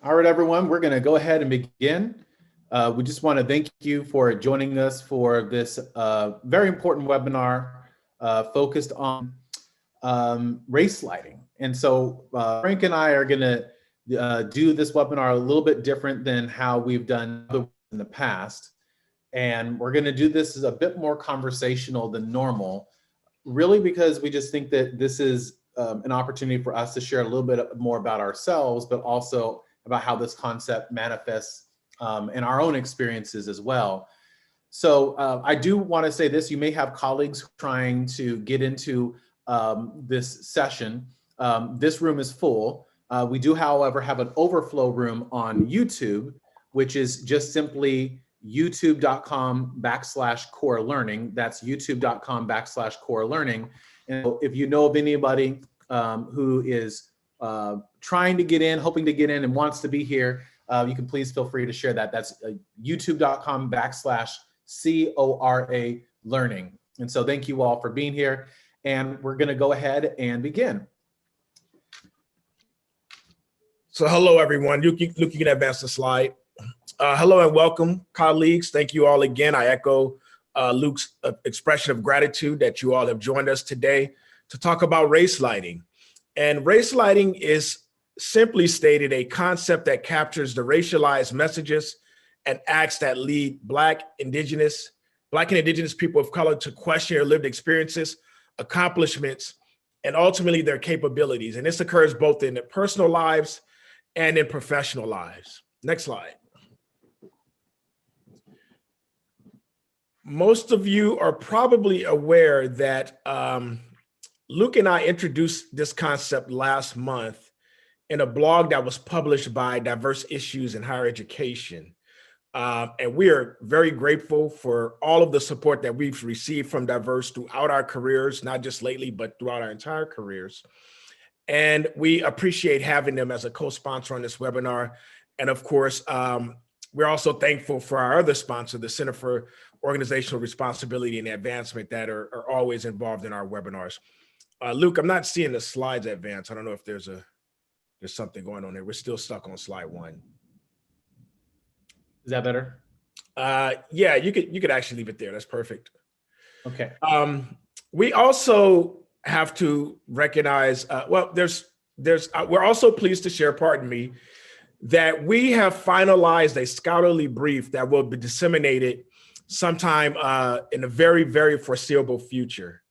All right, everyone, we're going to go ahead and begin. We just want to thank you for joining us for this very important webinar focused on race lighting. And so Frank and I are going to do this webinar a little bit different than how we've done in the past. And we're going to do this as a bit more conversational than normal, really because we just think that this is an opportunity for us to share a little bit more about ourselves, but also about how this concept manifests in our own experiences as well. So I do want to say this: you may have colleagues trying to get into this session. This room is full. We do, however, have an overflow room on YouTube, which is just simply youtube.com/core learning. That's youtube.com/core learning. And if you know of anybody who is trying to get in, hoping to get in, and wants to be here, you can please feel free to share that. That's youtube.com/CORA learning. And so thank you all for being here. And we're going to go ahead and begin. So hello, everyone. Luke, you can advance the slide. Hello and welcome, colleagues. Thank you all again. I echo Luke's expression of gratitude that you all have joined us today to talk about race lighting. And race lighting is, simply stated, a concept that captures the racialized messages and acts that lead Black and Indigenous people of color to question their lived experiences, accomplishments, and ultimately their capabilities. And this occurs both in their personal lives and in professional lives. Next slide. Most of you are probably aware that Luke and I introduced this concept last month in a blog that was published by Diverse Issues in Higher Education. And we are very grateful for all of the support that we've received from Diverse throughout our careers, not just lately, but throughout our entire careers. And we appreciate having them as a co-sponsor on this webinar. And of course, we're also thankful for our other sponsor, the Center for Organizational Responsibility and Advancement, that are always involved in our webinars. Luke, I'm not seeing the slides advance. I don't know if there's something going on there. We're still stuck on slide 1. Is that better? Yeah, you could actually leave it there. That's perfect. Okay. We also have to recognize, we're also pleased to share, pardon me, that we have finalized a scholarly brief that will be disseminated sometime in the very, very foreseeable future.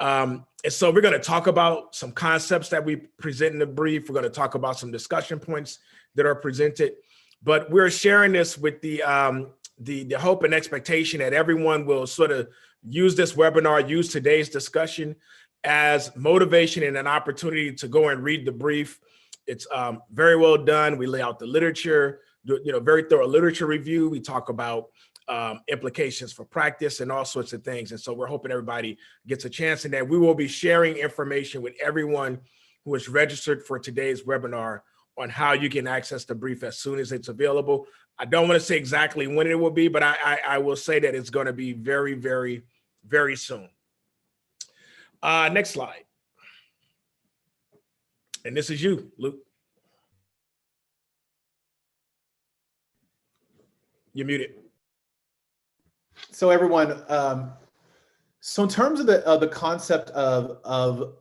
And so we're going to talk about some concepts that we present in the brief. We're going to talk about some discussion points that are presented, but we're sharing this with the hope and expectation that everyone will sort of use this webinar, use today's discussion as motivation and an opportunity to go and read the brief. It's very well done. We lay out the literature, very thorough literature review. We talk about implications for practice and all sorts of things. And so we're hoping everybody gets a chance, and that we will be sharing information with everyone who is registered for today's webinar on how you can access the brief as soon as it's available. I don't want to say exactly when it will be, but I will say that it's going to be very, very, very soon. Next slide. And this is you, Luke. You're muted. So everyone, so in terms of the concept of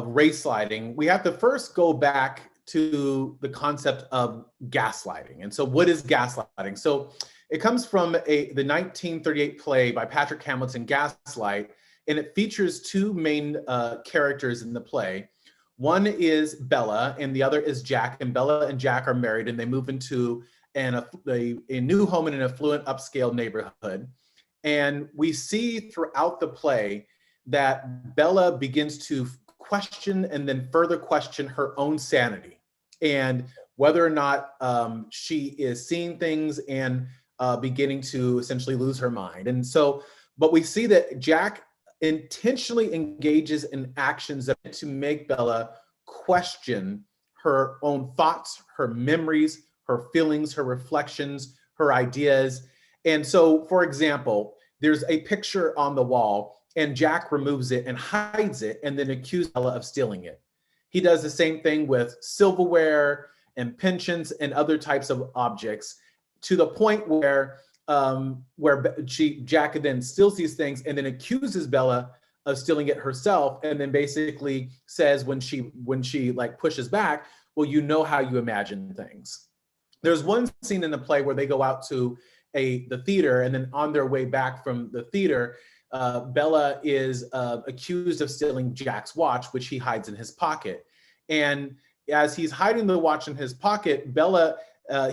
race lighting, we have to first go back to the concept of gaslighting. And so what is gaslighting? So it comes from the 1938 play by Patrick Hamilton, Gaslight, and it features two main characters in the play. One is Bella and the other is Jack, and Bella and Jack are married and they move into a new home in an affluent upscale neighborhood. And we see throughout the play that Bella begins to question and then further question her own sanity and whether or not she is seeing things and beginning to essentially lose her mind. And so, but we see that Jack intentionally engages in actions that to make Bella question her own thoughts, her memories, her feelings, her reflections, her ideas. And so, for example, there's a picture on the wall and Jack removes it and hides it and then accuses Bella of stealing it. He does the same thing with silverware and pensions and other types of objects, to the point where Jack then steals these things and then accuses Bella of stealing it herself, and then basically says when she like pushes back, well, you know how you imagine things. There's one scene in the play where they go out to the theater, and then on their way back from the theater, Bella is accused of stealing Jack's watch, which he hides in his pocket. And as he's hiding the watch in his pocket, Bella,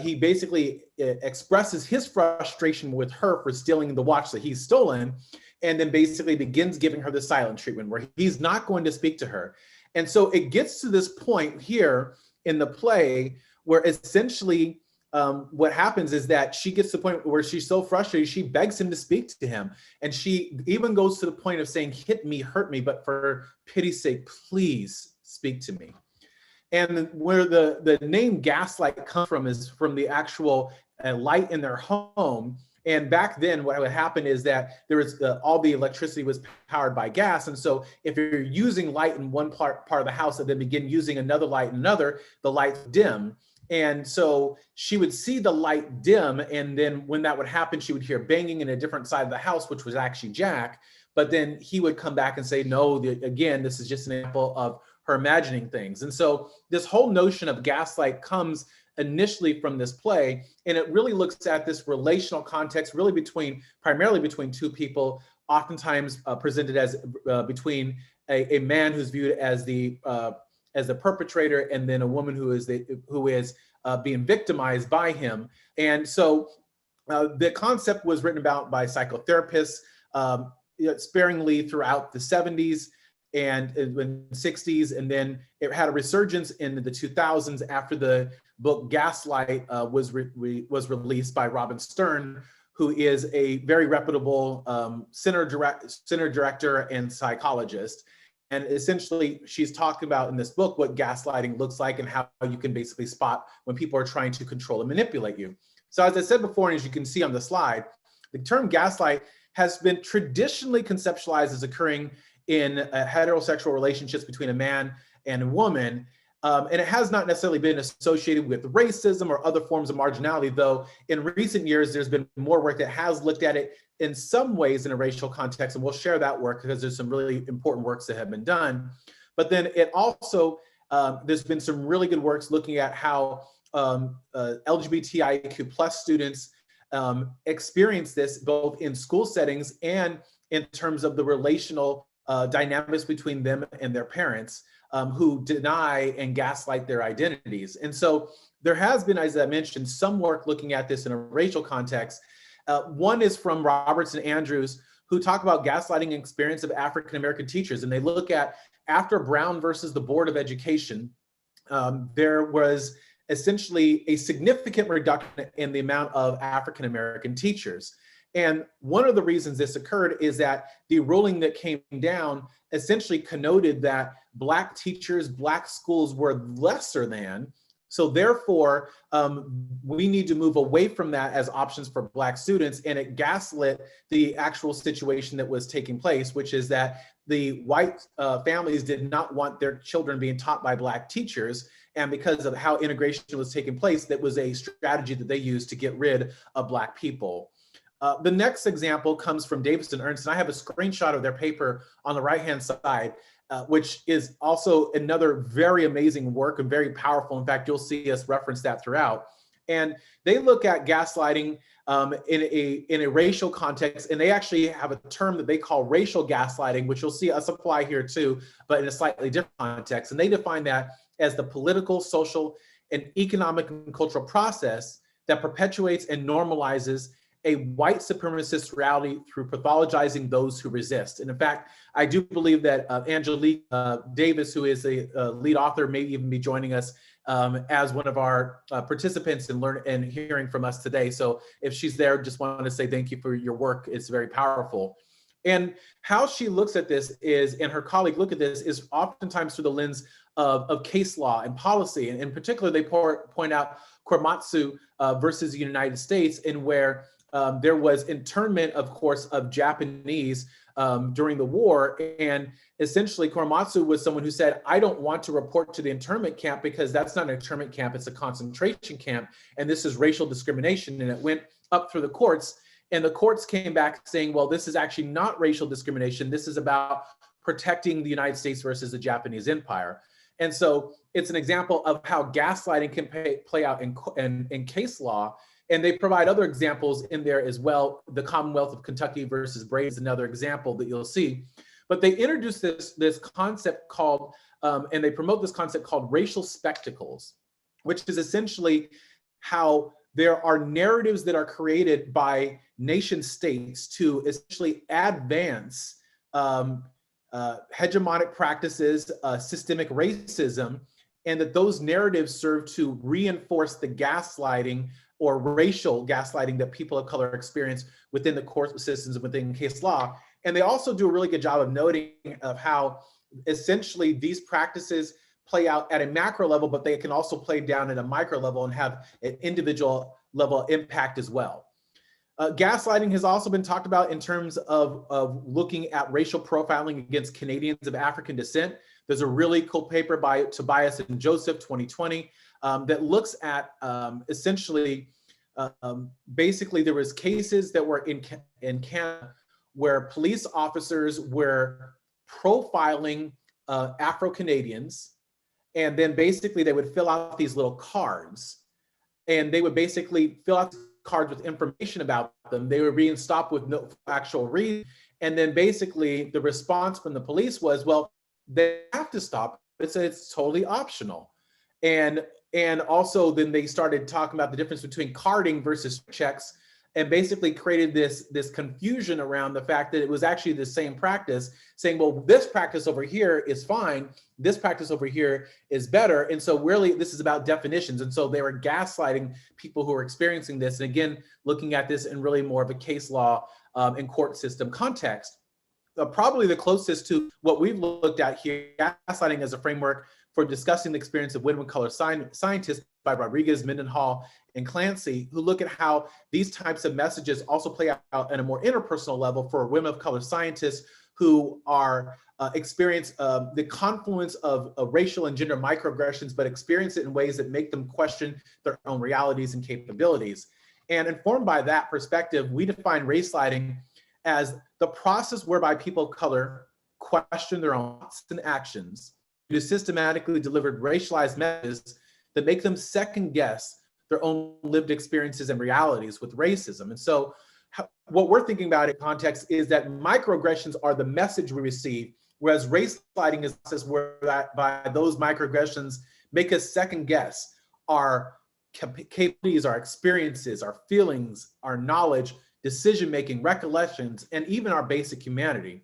he basically expresses his frustration with her for stealing the watch that he's stolen, and then basically begins giving her the silent treatment where he's not going to speak to her. And so it gets to this point here in the play where essentially what happens is that she gets to the point where she's so frustrated, she begs him to speak to him. And she even goes to the point of saying, hit me, hurt me, but for pity's sake, please speak to me. And where the name gaslight comes from is from the actual light in their home. And back then, what would happen is that there was all the electricity was powered by gas. And so if you're using light in one part of the house and then begin using another light in another, the lights dim. And so she would see the light dim. And then when that would happen, she would hear banging in a different side of the house, which was actually Jack. But then he would come back and say, no, again, this is just an example of her imagining things. And so this whole notion of gaslight comes initially from this play, and it really looks at this relational context, really primarily between two people, oftentimes presented as between a man who's viewed as the perpetrator, and then a woman who is being victimized by him. And so the concept was written about by psychotherapists sparingly throughout the 70s and in the 60s, and then it had a resurgence in the 2000s after the book Gaslight was released by Robin Stern, who is a very reputable center director and psychologist. And essentially, she's talking about in this book what gaslighting looks like and how you can basically spot when people are trying to control and manipulate you. So as I said before, and as you can see on the slide, the term gaslight has been traditionally conceptualized as occurring in heterosexual relationships between a man and a woman. And it has not necessarily been associated with racism or other forms of marginality, though in recent years, there's been more work that has looked at it in some ways in a racial context, and we'll share that work because there's some really important works that have been done. But then it also, there's been some really good works looking at how LGBTIQ plus students experience this both in school settings and in terms of the relational dynamics between them and their parents, who deny and gaslight their identities. And so there has been, as I mentioned, some work looking at this in a racial context. One is from Roberts and Andrews, who talk about gaslighting experience of African-American teachers. And they look at, after Brown versus the Board of Education, there was essentially a significant reduction in the amount of African-American teachers. And one of the reasons this occurred is that the ruling that came down essentially connoted that Black teachers, Black schools were lesser than. So therefore, we need to move away from that as options for Black students. And it gaslit the actual situation that was taking place, which is that the white families did not want their children being taught by Black teachers. And because of how integration was taking place, that was a strategy that they used to get rid of Black people. The next example comes from Davis and Ernst, and I have a screenshot of their paper on the right-hand side, which is also another very amazing work and very powerful. In fact, you'll see us reference that throughout. And they look at gaslighting in a racial context, and they actually have a term that they call racial gaslighting, which you'll see us apply here too, but in a slightly different context. And they define that as the political, social, and economic and cultural process that perpetuates and normalizes a white supremacist reality through pathologizing those who resist. And in fact, I do believe that Angelique Davis, who is a lead author, may even be joining us as one of our participants and hearing from us today. So if she's there, just want to say thank you for your work. It's very powerful. And how she looks at this is, and her colleague look at this, is oftentimes through the lens of case law and policy. And in particular, they point out Korematsu versus the United States, in where there was internment, of course, of Japanese during the war. And essentially Korematsu was someone who said, I don't want to report to the internment camp because that's not an internment camp, it's a concentration camp. And this is racial discrimination. And it went up through the courts, and the courts came back saying, well, this is actually not racial discrimination. This is about protecting the United States versus the Japanese Empire. And so it's an example of how gaslighting can play out in case law. And they provide other examples in there as well. The Commonwealth of Kentucky versus Brady is another example that you'll see. But they introduced this concept called, and they promote this concept called racial spectacles, which is essentially how there are narratives that are created by nation states to essentially advance hegemonic practices, systemic racism, and that those narratives serve to reinforce the gaslighting or racial gaslighting that people of color experience within the court systems and within case law. And they also do a really good job of noting of how essentially these practices play out at a macro level, but they can also play down at a micro level and have an individual level impact as well. Gaslighting has also been talked about in terms of looking at racial profiling against Canadians of African descent. There's a really cool paper by Tobias and Joseph, 2020, that looks at essentially, basically there was cases that were in Canada where police officers were profiling Afro-Canadians, and then basically they would fill out these little cards, and they would basically fill out cards with information about them. They were being stopped with no actual reason. And then basically the response from the police was, well, they have to stop. It's totally optional. And also then they started talking about the difference between carding versus checks, and basically created this confusion around the fact that it was actually the same practice, saying, well, this practice over here is fine, this practice over here is better. And so really this is about definitions. And so they were gaslighting people who are experiencing this. And again, looking at this in really more of a case law and court system context. Probably the closest to what we've looked at here, gaslighting as a framework for discussing the experience of women of color scientists by Rodriguez, Mendenhall, and Clancy, who look at how these types of messages also play out at a more interpersonal level for women of color scientists who are experience the confluence of racial and gender microaggressions, but experience it in ways that make them question their own realities and capabilities. And informed by that perspective, we define racelighting as the process whereby people of color question their own thoughts and actions to systematically delivered racialized messages that make them second guess their own lived experiences and realities with racism. And so what we're thinking about in context is that microaggressions are the message we receive, whereas racelighting is where that by those microaggressions make us second guess our capabilities, our experiences, our feelings, our knowledge, decision-making, recollections, and even our basic humanity.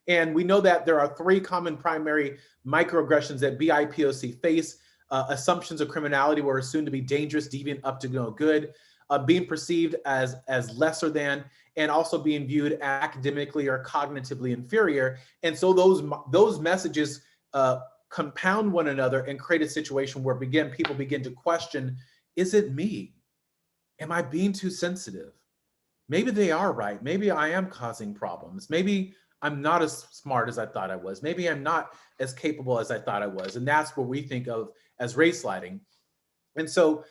And we know that there are three common primary microaggressions that BIPOC face: assumptions of criminality, where we're assumed to be dangerous, deviant, up to no good, being perceived as lesser than, and also being viewed academically or cognitively inferior. And so those messages compound one another and create a situation where people begin to question, is it me? Am I being too sensitive? Maybe they are right. Maybe I am causing problems. Maybe I'm not as smart as I thought I was. Maybe I'm not as capable as I thought I was. And that's what we think of as racelighting. And so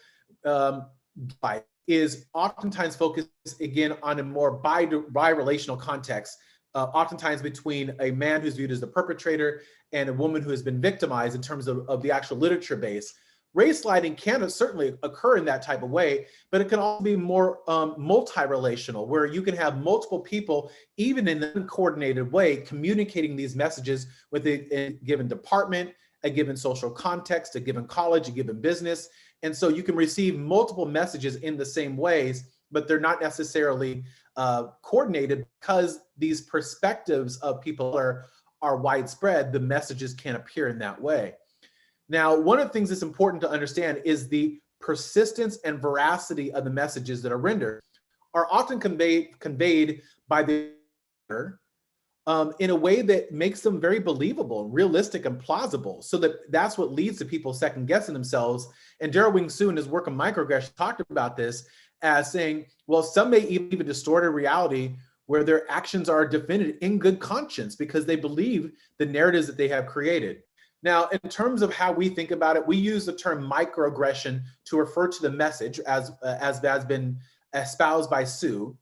is oftentimes focused again on a more bi-relational context, oftentimes between a man who's viewed as the perpetrator and a woman who has been victimized in terms of the actual literature base. Racelighting can certainly occur in that type of way, but it can also be more multi-relational, where you can have multiple people, even in an uncoordinated way, communicating these messages with a given department, a given social context, a given college, a given business. And so you can receive multiple messages in the same ways, but they're not necessarily coordinated because these perspectives of people are widespread. The messages can appear in that way. Now, one of the things that's important to understand is the persistence and veracity of the messages that are rendered are often conveyed by the in a way that makes them very believable and realistic and plausible. So that's what leads to people second guessing themselves. And Daryl Wing Su in his work on microaggression talked about this as saying, well, some may even distort a reality where their actions are defended in good conscience because they believe the narratives that they have created. Now, in terms of how we think about it, we use the term microaggression to refer to the message as has been espoused by Sue,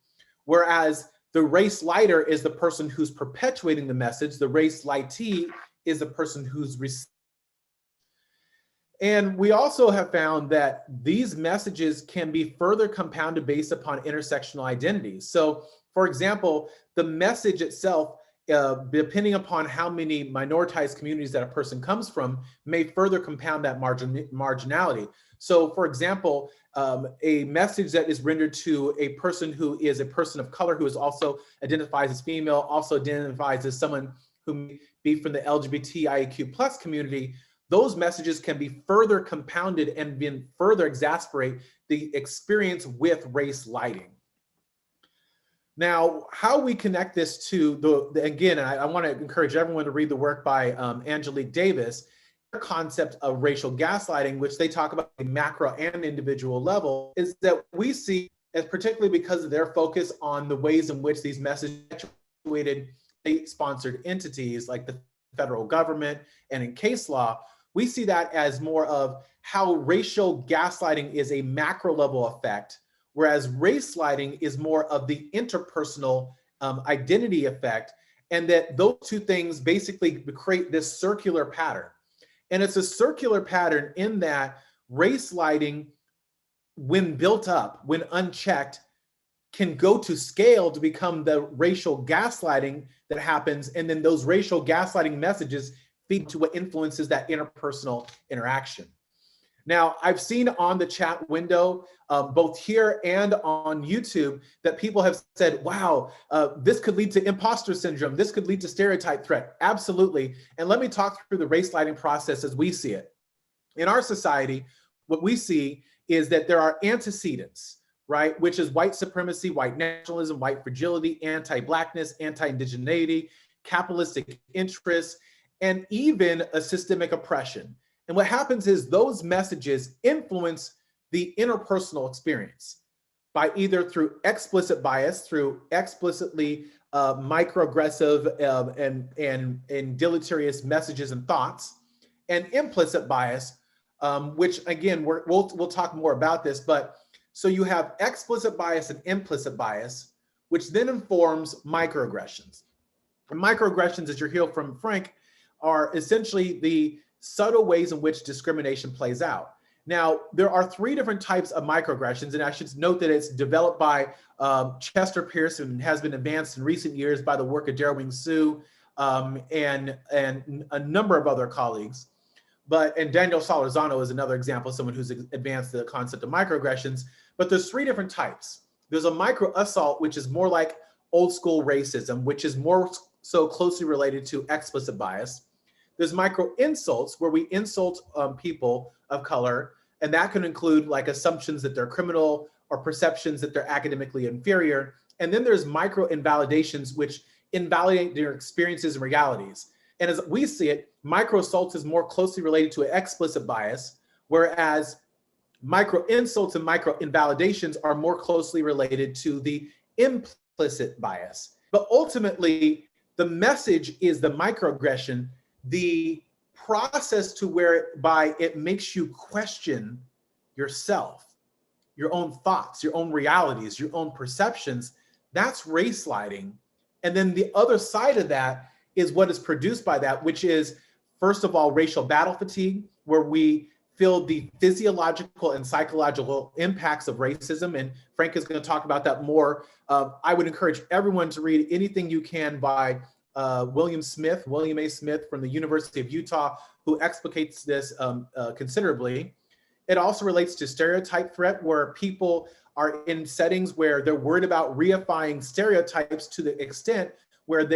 whereas the race lighter is the person who's perpetuating the message. The race lightee is the person who's receiving. And we also have found that these messages can be further compounded based upon intersectional identities. So, for example, the message itself, depending upon how many minoritized communities that a person comes from, may further compound that marginality. So, for example, a message that is rendered to a person who is a person of color, who is also identifies as female, also identifies as someone who may be from the LGBTIQ plus community, those messages can be further compounded and then further exacerbate the experience with race lighting. Now, how we connect this to again, I want to encourage everyone to read the work by Angelique Davis, their concept of racial gaslighting, which they talk about at the macro and individual level, is that we see, as particularly because of their focus on the ways in which these messages actuated state-sponsored entities like the federal government and in case law, we see that as more of how racial gaslighting is a macro level effect, whereas race lighting is more of the interpersonal identity effect, and that those two things basically create this circular pattern. And it's a circular pattern in that race lighting, when built up, when unchecked, can go to scale to become the racial gaslighting that happens, and then those racial gaslighting messages feed to what influences that interpersonal interaction. Now, I've seen on the chat window, both here and on YouTube, that people have said, wow, this could lead to imposter syndrome. This could lead to stereotype threat. Absolutely. And let me talk through the race lighting process as we see it. In our society, what we see is that there are antecedents, right? Which is white supremacy, white nationalism, white fragility, anti-Blackness, anti-indigeneity, capitalistic interests, and even a systemic oppression. And what happens is those messages influence the interpersonal experience by either through explicit bias, through explicitly microaggressive and deleterious messages and thoughts, and implicit bias, which again, we'll talk more about this, but so you have explicit bias and implicit bias, which then informs microaggressions. And microaggressions, as you'll hear from Frank, are essentially the subtle ways in which discrimination plays out. Now, there are three different types of microaggressions, and I should note that it's developed by Chester Pierce and has been advanced in recent years by the work of Darrell Sue and a number of other colleagues. And Daniel Solorzano is another example of someone who's advanced the concept of microaggressions. But there's three different types. There's a micro assault, which is more like old school racism, which is more so closely related to explicit bias. There's micro insults, where we insult people of color, and that can include like assumptions that they're criminal or perceptions that they're academically inferior. And then there's micro invalidations, which invalidate their experiences and realities. And as we see it, micro assaults is more closely related to an explicit bias, whereas micro insults and micro invalidations are more closely related to the implicit bias. But ultimately, the message is the microaggression, the process to whereby it makes you question yourself, your own thoughts, your own realities, your own perceptions. That's race lighting. And then the other side of that is what is produced by that, which is, first of all, racial battle fatigue, where we feel the physiological and psychological impacts of racism. And Frank is going to talk about that more. I would encourage everyone to read anything you can by William A. Smith from the University of Utah, who explicates this considerably. It also relates to stereotype threat, where people are in settings where they're worried about reifying stereotypes to the extent where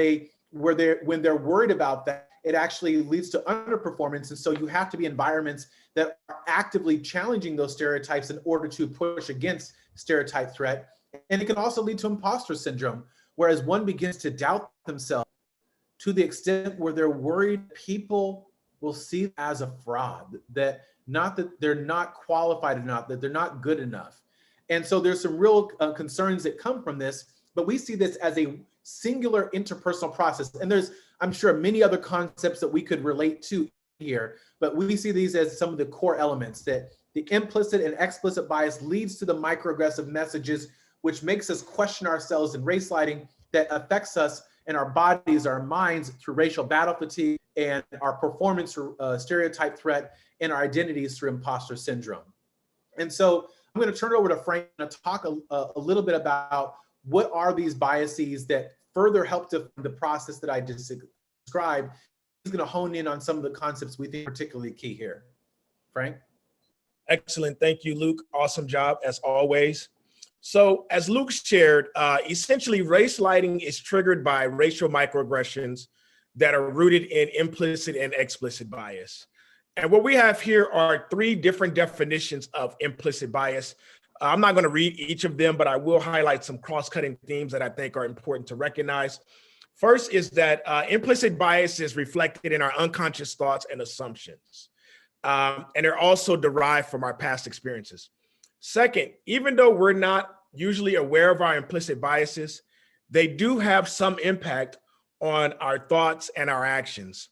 when they're worried about that, it actually leads to underperformance. And so you have to be environments that are actively challenging those stereotypes in order to push against stereotype threat. And it can also lead to imposter syndrome, whereas one begins to doubt themselves to the extent where they're worried people will see it as a fraud, that they're not qualified enough, that they're not good enough. And so there's some real concerns that come from this. but we see this as a singular interpersonal process. And there's, I'm sure, many other concepts that we could relate to here, but we see these as some of the core elements, that the implicit and explicit bias leads to the microaggressive messages, which makes us question ourselves in race lighting, that affects us in our bodies, our minds through racial battle fatigue, and our performance through stereotype threat, and our identities through imposter syndrome. And so I'm going to turn it over to Frank to talk a little bit about what are these biases that further help to the process that I just described. He's going to hone in on some of the concepts we think are particularly key here. Frank? Excellent. Thank you, Luke. Awesome job, as always. So as Luke shared, essentially race lighting is triggered by racial microaggressions that are rooted in implicit and explicit bias. And what we have here are three different definitions of implicit bias. I'm not going to read each of them, but I will highlight some cross-cutting themes that I think are important to recognize. First is that implicit bias is reflected in our unconscious thoughts and assumptions. And they're also derived from our past experiences. Second, even though we're not usually aware of our implicit biases, they do have some impact on our thoughts and our actions.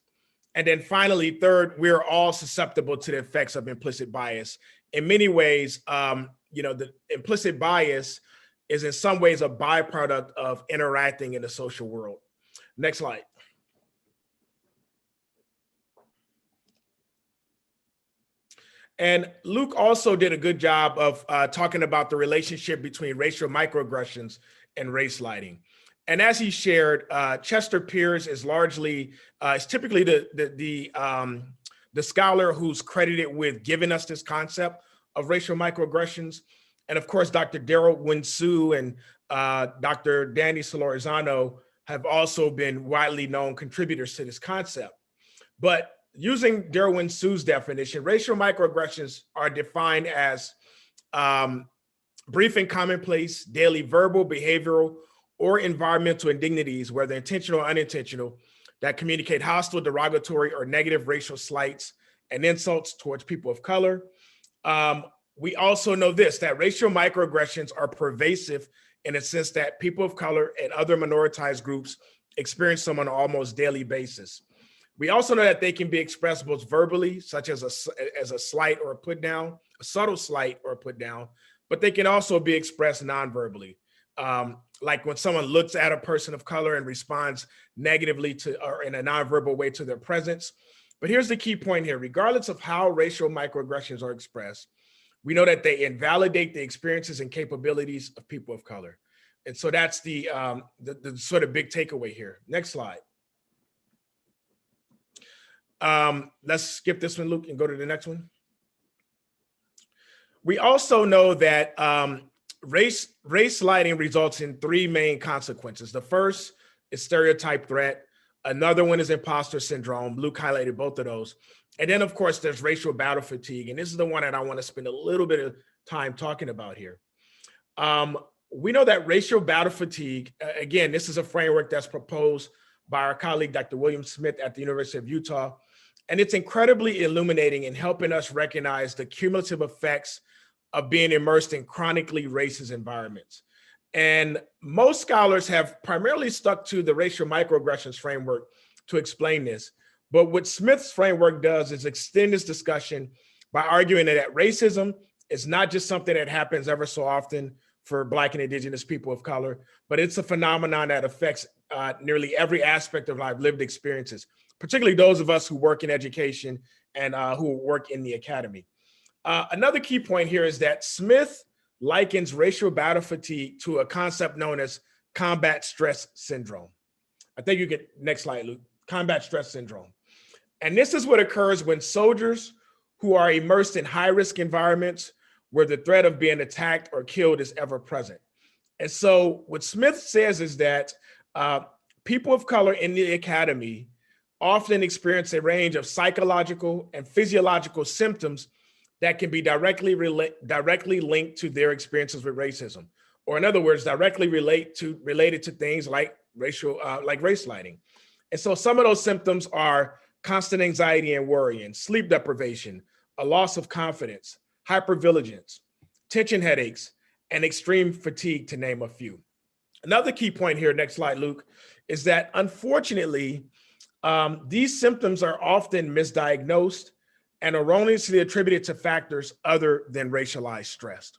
And then finally, third, we're all susceptible to the effects of implicit bias. In many ways, the implicit bias is in some ways a byproduct of interacting in the social world. Next slide. And Luke also did a good job of talking about the relationship between racial microaggressions and race lighting. And as he shared, Chester Pierce is largely, is typically the scholar who's credited with giving us this concept of racial microaggressions. And of course, Dr. Daryl Winsue and Dr. Danny Solorzano have also been widely known contributors to this concept. But using Daryl Winsue's definition, racial microaggressions are defined as brief and commonplace, daily verbal, behavioral, or environmental indignities, whether intentional or unintentional, that communicate hostile, derogatory, or negative racial slights and insults towards people of color. We also know this, that racial microaggressions are pervasive in a sense that people of color and other minoritized groups experience them on an almost daily basis. We also know that they can be expressed both verbally, such as a slight or a put down, a subtle slight or a put down, but they can also be expressed non-verbally. Like when someone looks at a person of color and responds negatively to, or in a non-verbal way, to their presence. But here's the key point here. Regardless of how racial microaggressions are expressed, we know that they invalidate the experiences and capabilities of people of color. And so that's the sort of big takeaway here. Next slide. Let's skip this one, Luke, and go to the next one. We also know that race lighting results in three main consequences. The first is stereotype threat. Another one is imposter syndrome. Luke highlighted both of those. And then, of course, there's racial battle fatigue. And this is the one that I want to spend a little bit of time talking about here. We know that racial battle fatigue, again, this is a framework that's proposed by our colleague, Dr. William Smith at the University of Utah. And it's incredibly illuminating in helping us recognize the cumulative effects of being immersed in chronically racist environments. And most scholars have primarily stuck to the racial microaggressions framework to explain this. But what Smith's framework does is extend this discussion by arguing that racism is not just something that happens ever so often for Black and Indigenous people of color, but it's a phenomenon that affects nearly every aspect of our lived experiences, particularly those of us who work in education and who work in the academy. Another key point here is that Smith likens racial battle fatigue to a concept known as combat stress syndrome. I think you get, next slide, Luke, combat stress syndrome. And this is what occurs when soldiers who are immersed in high-risk environments where the threat of being attacked or killed is ever present. And so what Smith says is that people of color in the academy often experience a range of psychological and physiological symptoms that can be directly linked to their experiences with racism, or in other words, directly related to things like race lighting. And so some of those symptoms are constant anxiety and worry, and sleep deprivation, a loss of confidence, hypervigilance, tension headaches, and extreme fatigue, to name a few. Another key point here, next slide, Luke, is that unfortunately, these symptoms are often misdiagnosed and erroneously attributed to factors other than racialized stress.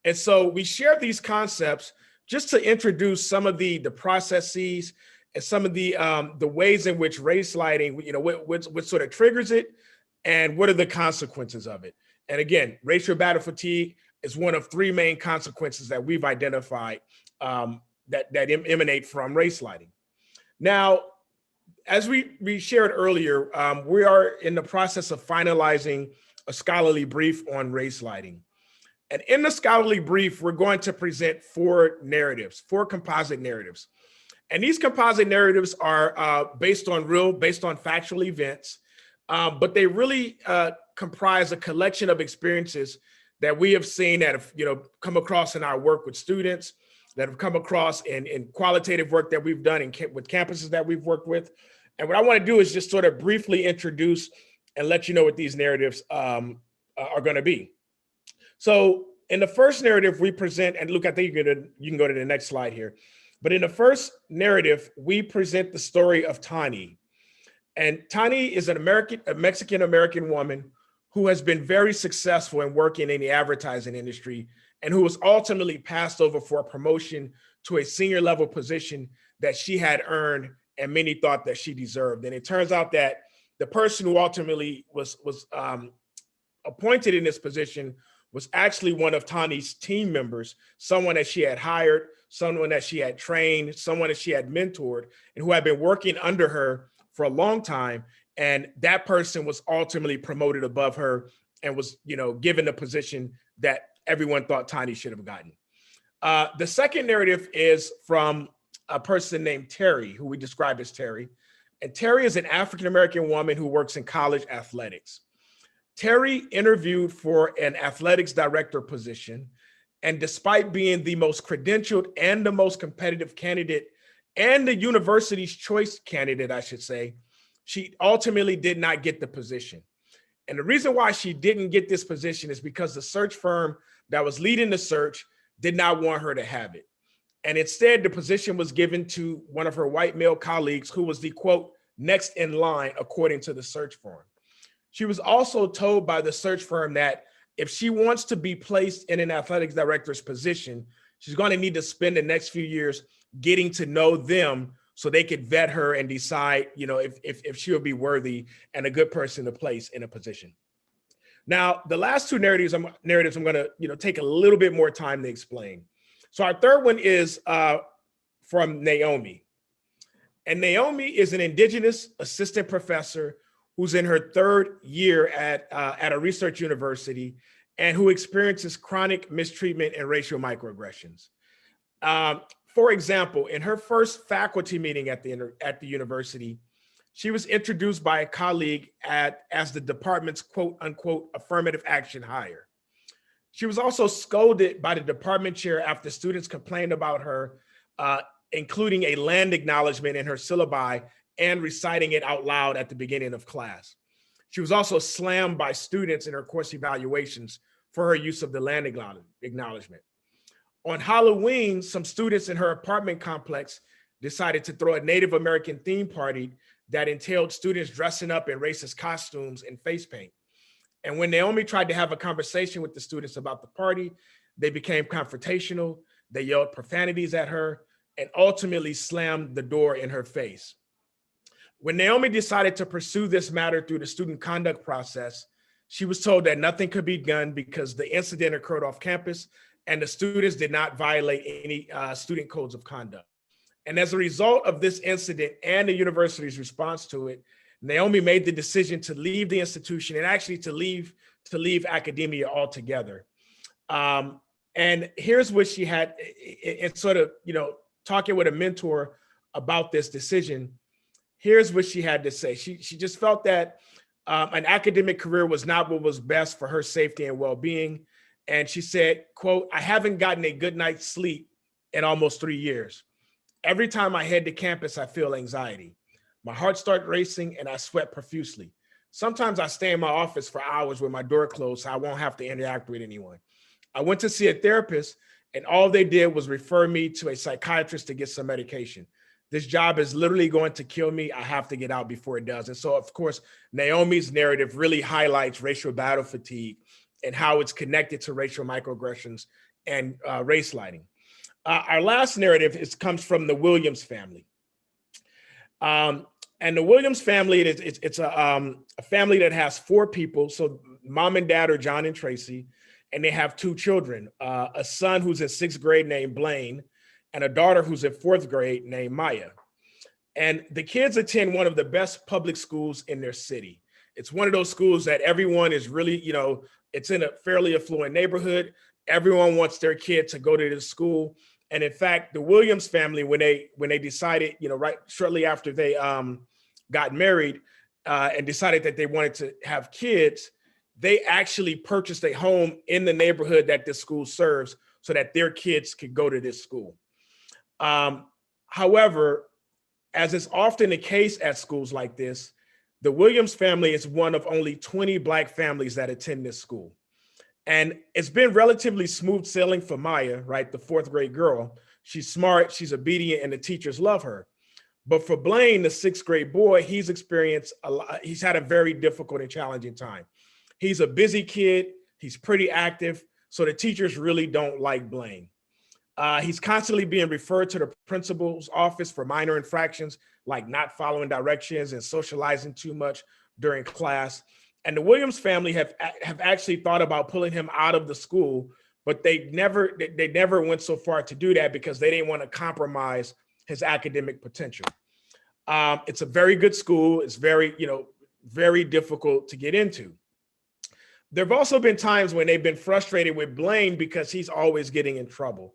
And so we share these concepts just to introduce some of the processes and some of the ways in which race lighting, what sort of triggers it and what are the consequences of it. And again, racial battle fatigue is one of three main consequences that we've identified that emanate from race lighting. Now, as we shared earlier, we are in the process of finalizing a scholarly brief on race lighting. And in the scholarly brief, we're going to present four composite narratives. And these composite narratives are based on factual events, but they really comprise a collection of experiences that we have seen that have come across in our work with students, that have come across in qualitative work that we've done with campuses that we've worked with. And what I want to do is just sort of briefly introduce and let you know what these narratives are going to be. So in the first narrative we present, and Luke, I think you can go to the next slide here. But in the first narrative, we present the story of Tani. And Tani is a Mexican-American woman who has been very successful in working in the advertising industry and who was ultimately passed over for a promotion to a senior level position that she had earned and many thought that she deserved. And it turns out that the person who ultimately was appointed in this position was actually one of Tani's team members, someone that she had hired, someone that she had trained, someone that she had mentored, and who had been working under her for a long time. And that person was ultimately promoted above her and was, given the position that everyone thought Tani should have gotten. The second narrative is from a person named Terry, who we describe as Terry. And Terry is an African-American woman who works in college athletics. Terry interviewed for an athletics director position, and despite being the most credentialed and the most competitive candidate and the university's choice candidate, I should say, she ultimately did not get the position. And the reason why she didn't get this position is because the search firm that was leading the search did not want her to have it. And instead, the position was given to one of her white male colleagues who was the, quote, next in line, according to the search firm. She was also told by the search firm that if she wants to be placed in an athletics director's position, she's going to need to spend the next few years getting to know them so they could vet her and decide, if she'll be worthy and a good person to place in a position. Now, the last two narratives I'm going to, take a little bit more time to explain. So our third one is from Naomi. And Naomi is an Indigenous assistant professor who's in her third year at a research university and who experiences chronic mistreatment and racial microaggressions. For example, in her first faculty meeting at the university, she was introduced by a colleague as the department's quote unquote affirmative action hire. She was also scolded by the department chair after students complained about her, including a land acknowledgement in her syllabi and reciting it out loud at the beginning of class. She was also slammed by students in her course evaluations for her use of the land acknowledgement. On Halloween, some students in her apartment complex decided to throw a Native American theme party that entailed students dressing up in racist costumes and face paint. And when Naomi tried to have a conversation with the students about the party, they became confrontational, they yelled profanities at her, and ultimately slammed the door in her face. When Naomi decided to pursue this matter through the student conduct process, she was told that nothing could be done because the incident occurred off campus and the students did not violate any student codes of conduct. And as a result of this incident and the university's response to it, Naomi made the decision to leave the institution and actually to leave academia altogether. And here's what she had, in sort of, talking with a mentor about this decision. Here's what she had to say. She just felt that an academic career was not what was best for her safety and well-being. And she said, quote, "I haven't gotten a good night's sleep in almost 3 years. Every time I head to campus, I feel anxiety. My heart starts racing and I sweat profusely. Sometimes I stay in my office for hours with my door closed so I won't have to interact with anyone. I went to see a therapist And all they did was refer me to a psychiatrist to get some medication. This job is literally going to kill me. I have to get out before it does. And so, of course, Naomi's narrative really highlights racial battle fatigue and how it's connected to racial microaggressions and race lighting. Our last narrative comes from the Williams family. And the Williams family, it's a family that has 4 people. So mom and dad are John and Tracy, and they have 2 children, a son who's in 6th grade named Blaine, and a daughter who's in 4th grade named Maya. And the kids attend one of the best public schools in their city. It's one of those schools that everyone is really, it's in a fairly affluent neighborhood. Everyone wants their kid to go to this school. And in fact, the Williams family, when they decided, right shortly after they got married and decided that they wanted to have kids, they actually purchased a home in the neighborhood that this school serves so that their kids could go to this school. However, as is often the case at schools like this, the Williams family is one of only 20 Black families that attend this school. And it's been relatively smooth sailing for Maya, right? The 4th grade girl. She's smart, she's obedient, and the teachers love her. But for Blaine, the 6th grade boy, he's experienced a lot. He's had a very difficult and challenging time. He's a busy kid. He's pretty active. So the teachers really don't like Blaine. He's constantly being referred to the principal's office for minor infractions, like not following directions and socializing too much during class. And the Williams family have actually thought about pulling him out of the school, but they never went so far to do that because they didn't want to compromise his academic potential. It's a very good school. It's very, very difficult to get into. There have also been times when they've been frustrated with Blaine because he's always getting in trouble.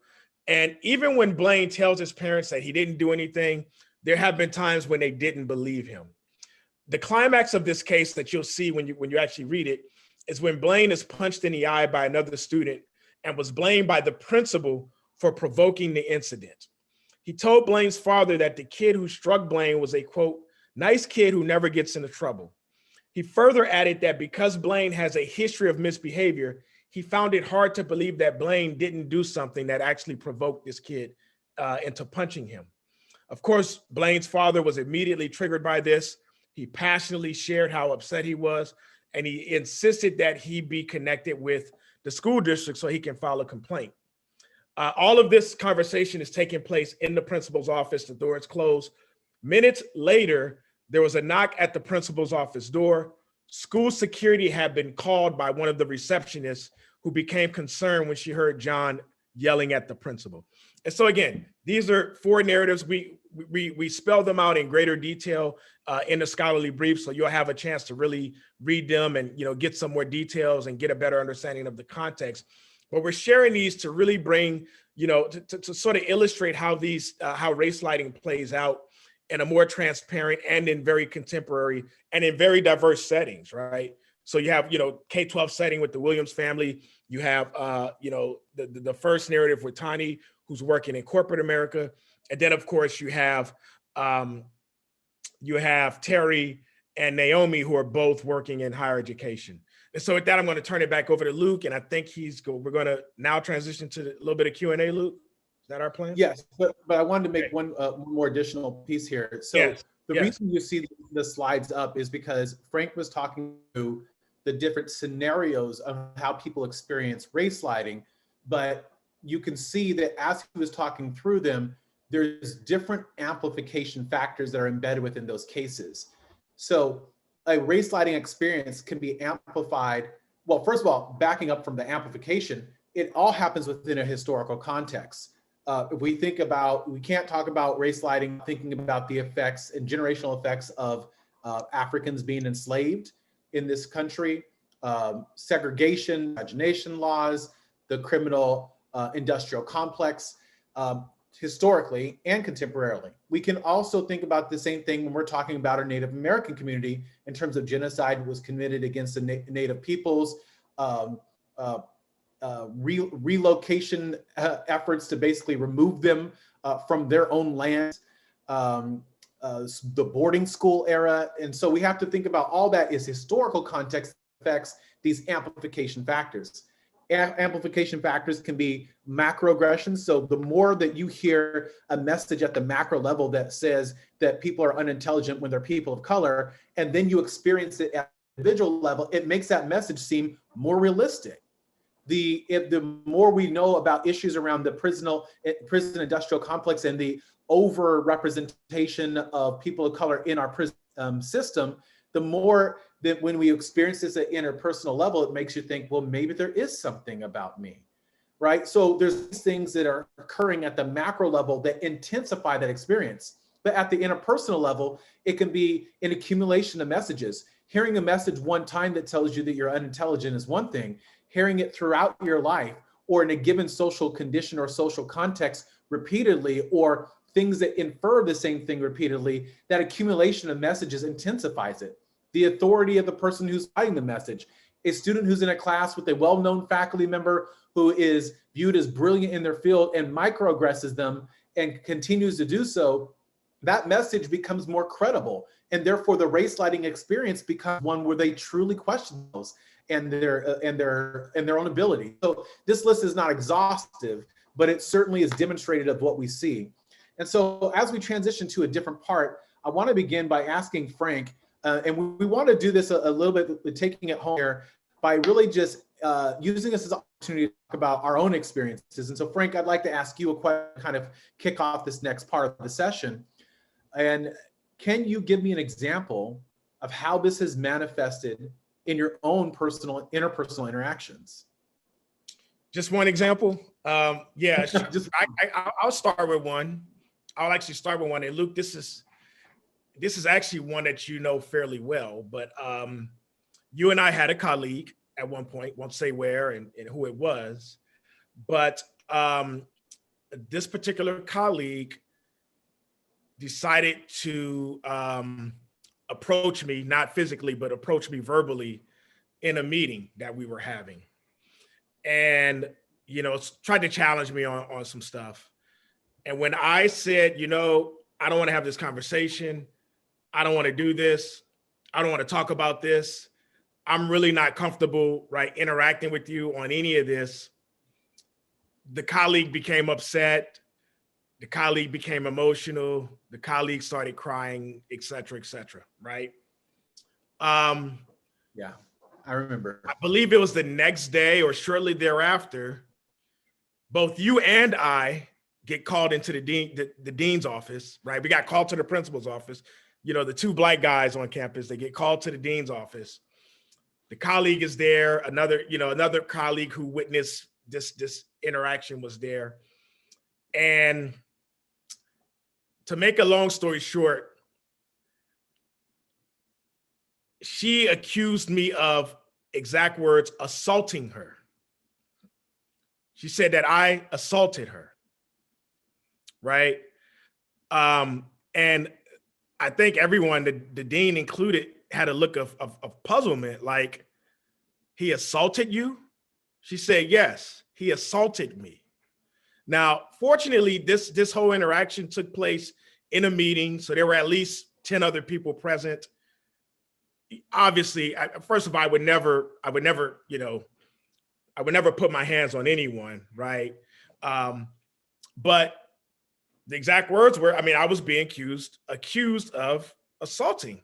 And even when Blaine tells his parents that he didn't do anything, there have been times when they didn't believe him. The climax of this case that you'll see when you actually read it is when Blaine is punched in the eye by another student and was blamed by the principal for provoking the incident. He told Blaine's father that the kid who struck Blaine was a, quote, nice kid who never gets into trouble. He further added that because Blaine has a history of misbehavior, he found it hard to believe that Blaine didn't do something that actually provoked this kid into punching him. Of course, Blaine's father was immediately triggered by this. He passionately shared how upset he was, and he insisted that he be connected with the school district so he can file a complaint. All of this conversation is taking place in the principal's office. The door is closed. Minutes later, there was a knock at the principal's office door. School security had been called by one of the receptionists who became concerned when she heard John yelling at the principal. And so again, these are 4 narratives. We spell them out in greater detail in the scholarly brief, so you'll have a chance to really read them and get some more details and get a better understanding of the context. But we're sharing these to really bring, to sort of illustrate how how race lighting plays out in a more transparent and in very contemporary and in very diverse settings, right? So you have, K-12 setting with the Williams family. You have, the first narrative with Tani, who's working in corporate America. And then, of course, you have Terry and Naomi, who are both working in higher education. And so with that, I'm going to turn it back over to Luke. And I think we're going to now transition to a little bit of Q&A, Luke. Is that our plan? Yes, but I wanted to make one more additional piece here. So the reason you see the slides up is because Frank was talking to the different scenarios of how people experience race lighting, but you can see that as he was talking through them, there's different amplification factors that are embedded within those cases. So a race lighting experience can be amplified. Well, first of all, backing up from the amplification, it all happens within a historical context. If we think about, we can't talk about race lighting thinking about the effects and generational effects of Africans being enslaved in this country, segregation, miscegenation laws, the criminal industrial complex, historically and contemporarily. We can also think about the same thing when we're talking about our Native American community in terms of genocide was committed against the Native peoples, relocation efforts to basically remove them from their own land, the boarding school era. And so we have to think about all that is historical context affects these amplification factors. Amplification factors can be macroaggressions. So the more that you hear a message at the macro level that says that people are unintelligent when they're people of color, and then you experience it at the individual level, it makes that message seem more realistic. The more we know about issues around the prison industrial complex and the over representation of people of color in our prison system, the more that when we experience this at interpersonal level, it makes you think, well, maybe there is something about me, right? So there's things that are occurring at the macro level that intensify that experience. But at the interpersonal level, it can be an accumulation of messages. Hearing a message one time that tells you that you're unintelligent is one thing. Hearing it throughout your life or in a given social condition or social context repeatedly, or things that infer the same thing repeatedly, that accumulation of messages intensifies it. The authority of the person who's writing the message. A student who's in a class with a well-known faculty member who is viewed as brilliant in their field and microaggresses them and continues to do so, that message becomes more credible. And therefore the race lighting experience becomes one where they truly question those and their own ability. So this list is not exhaustive, but it certainly is demonstrated of what we see. And so as we transition to a different part, I want to begin by asking Frank, and we want to do this a little bit, taking it home here, by really just using this as an opportunity to talk about our own experiences. And so Frank, I'd like to ask you a question, kind of kick off this next part of the session. And can you give me an example of how this has manifested in your own interpersonal interactions? Just one example? Yeah, I'll start with one. I'll actually start with one. And Luke, this is actually one that you know fairly well, but you and I had a colleague at one point, won't say where and who it was, but this particular colleague decided to approach me, not physically, but approach me verbally in a meeting that we were having. And, you know, tried to challenge me on some stuff. And when I said, I don't want to have this conversation, I don't want to do this, I don't want to talk about this, I'm really not comfortable, right, interacting with you on any of this, the colleague became upset, the colleague became emotional, the colleague started crying, et cetera, right? Yeah, I remember. I believe it was the next day or shortly thereafter, both you and I get called into the dean's office, right? We got called to the principal's office. The two black guys on campus, they get called to the dean's office. The colleague is there. Another colleague who witnessed this interaction was there. And to make a long story short, she accused me of, exact words, assaulting her. She said that I assaulted her, right? And I think everyone, the dean included, had a look of puzzlement, like, he assaulted you? She said, yes, he assaulted me. Now, fortunately, this whole interaction took place in a meeting, so there were at least 10 other people present. Obviously, first of all, I would never put my hands on anyone, right? But the exact words were, I was being accused of assaulting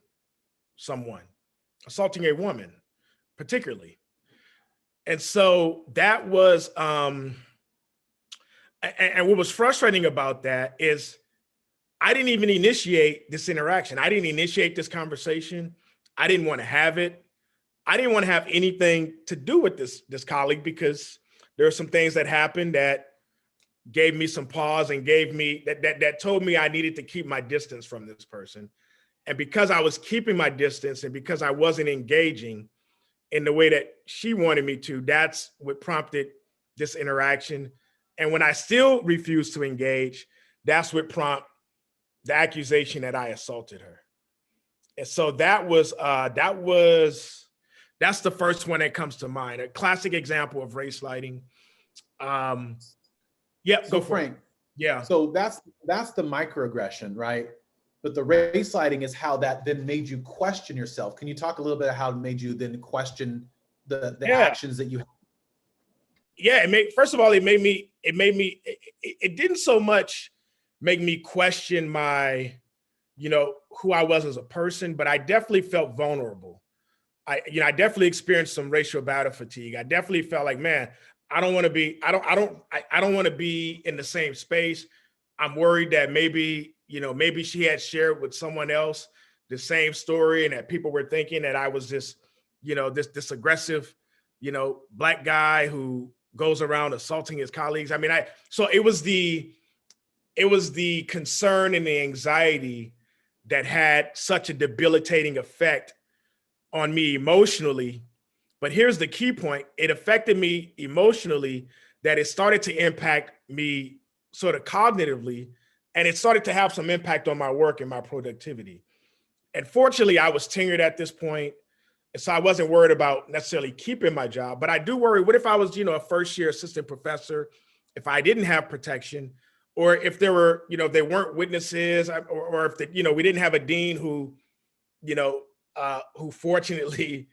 someone, assaulting a woman, particularly. And so that was, and what was frustrating about that is I didn't even initiate this interaction. I didn't initiate this conversation. I didn't want to have it. I didn't want to have anything to do with this colleague, because there are some things that happened that gave me some pause and gave me that told me I needed to keep my distance from this person. And because I was keeping my distance and because I wasn't engaging in the way that she wanted me to, that's what prompted this interaction. And when I still refused to engage, that's what prompted the accusation that I assaulted her. And so that's the first one that comes to mind. A classic example of race lighting. Yeah. So Frank. Yeah. So that's the microaggression, right? But the race lighting is how that then made you question yourself. Can you talk a little bit about how it made you then question the actions that you had? Yeah, first of all, it didn't so much make me question my, who I was as a person, but I definitely felt vulnerable. I definitely experienced some racial battle fatigue. I definitely felt like, man, I don't want to be in the same space. I'm worried that maybe she had shared with someone else the same story, and that people were thinking that I was this aggressive, Black guy who goes around assaulting his colleagues. I mean, so it was the concern and the anxiety that had such a debilitating effect on me emotionally. But here's the key point. It affected me emotionally, that it started to impact me sort of cognitively, and it started to have some impact on my work and my productivity. And fortunately, I was tenured at this point, and so I wasn't worried about necessarily keeping my job. But I do worry, what if I was, a first-year assistant professor, if I didn't have protection, or if there were, there weren't witnesses, or if we didn't have a dean who fortunately,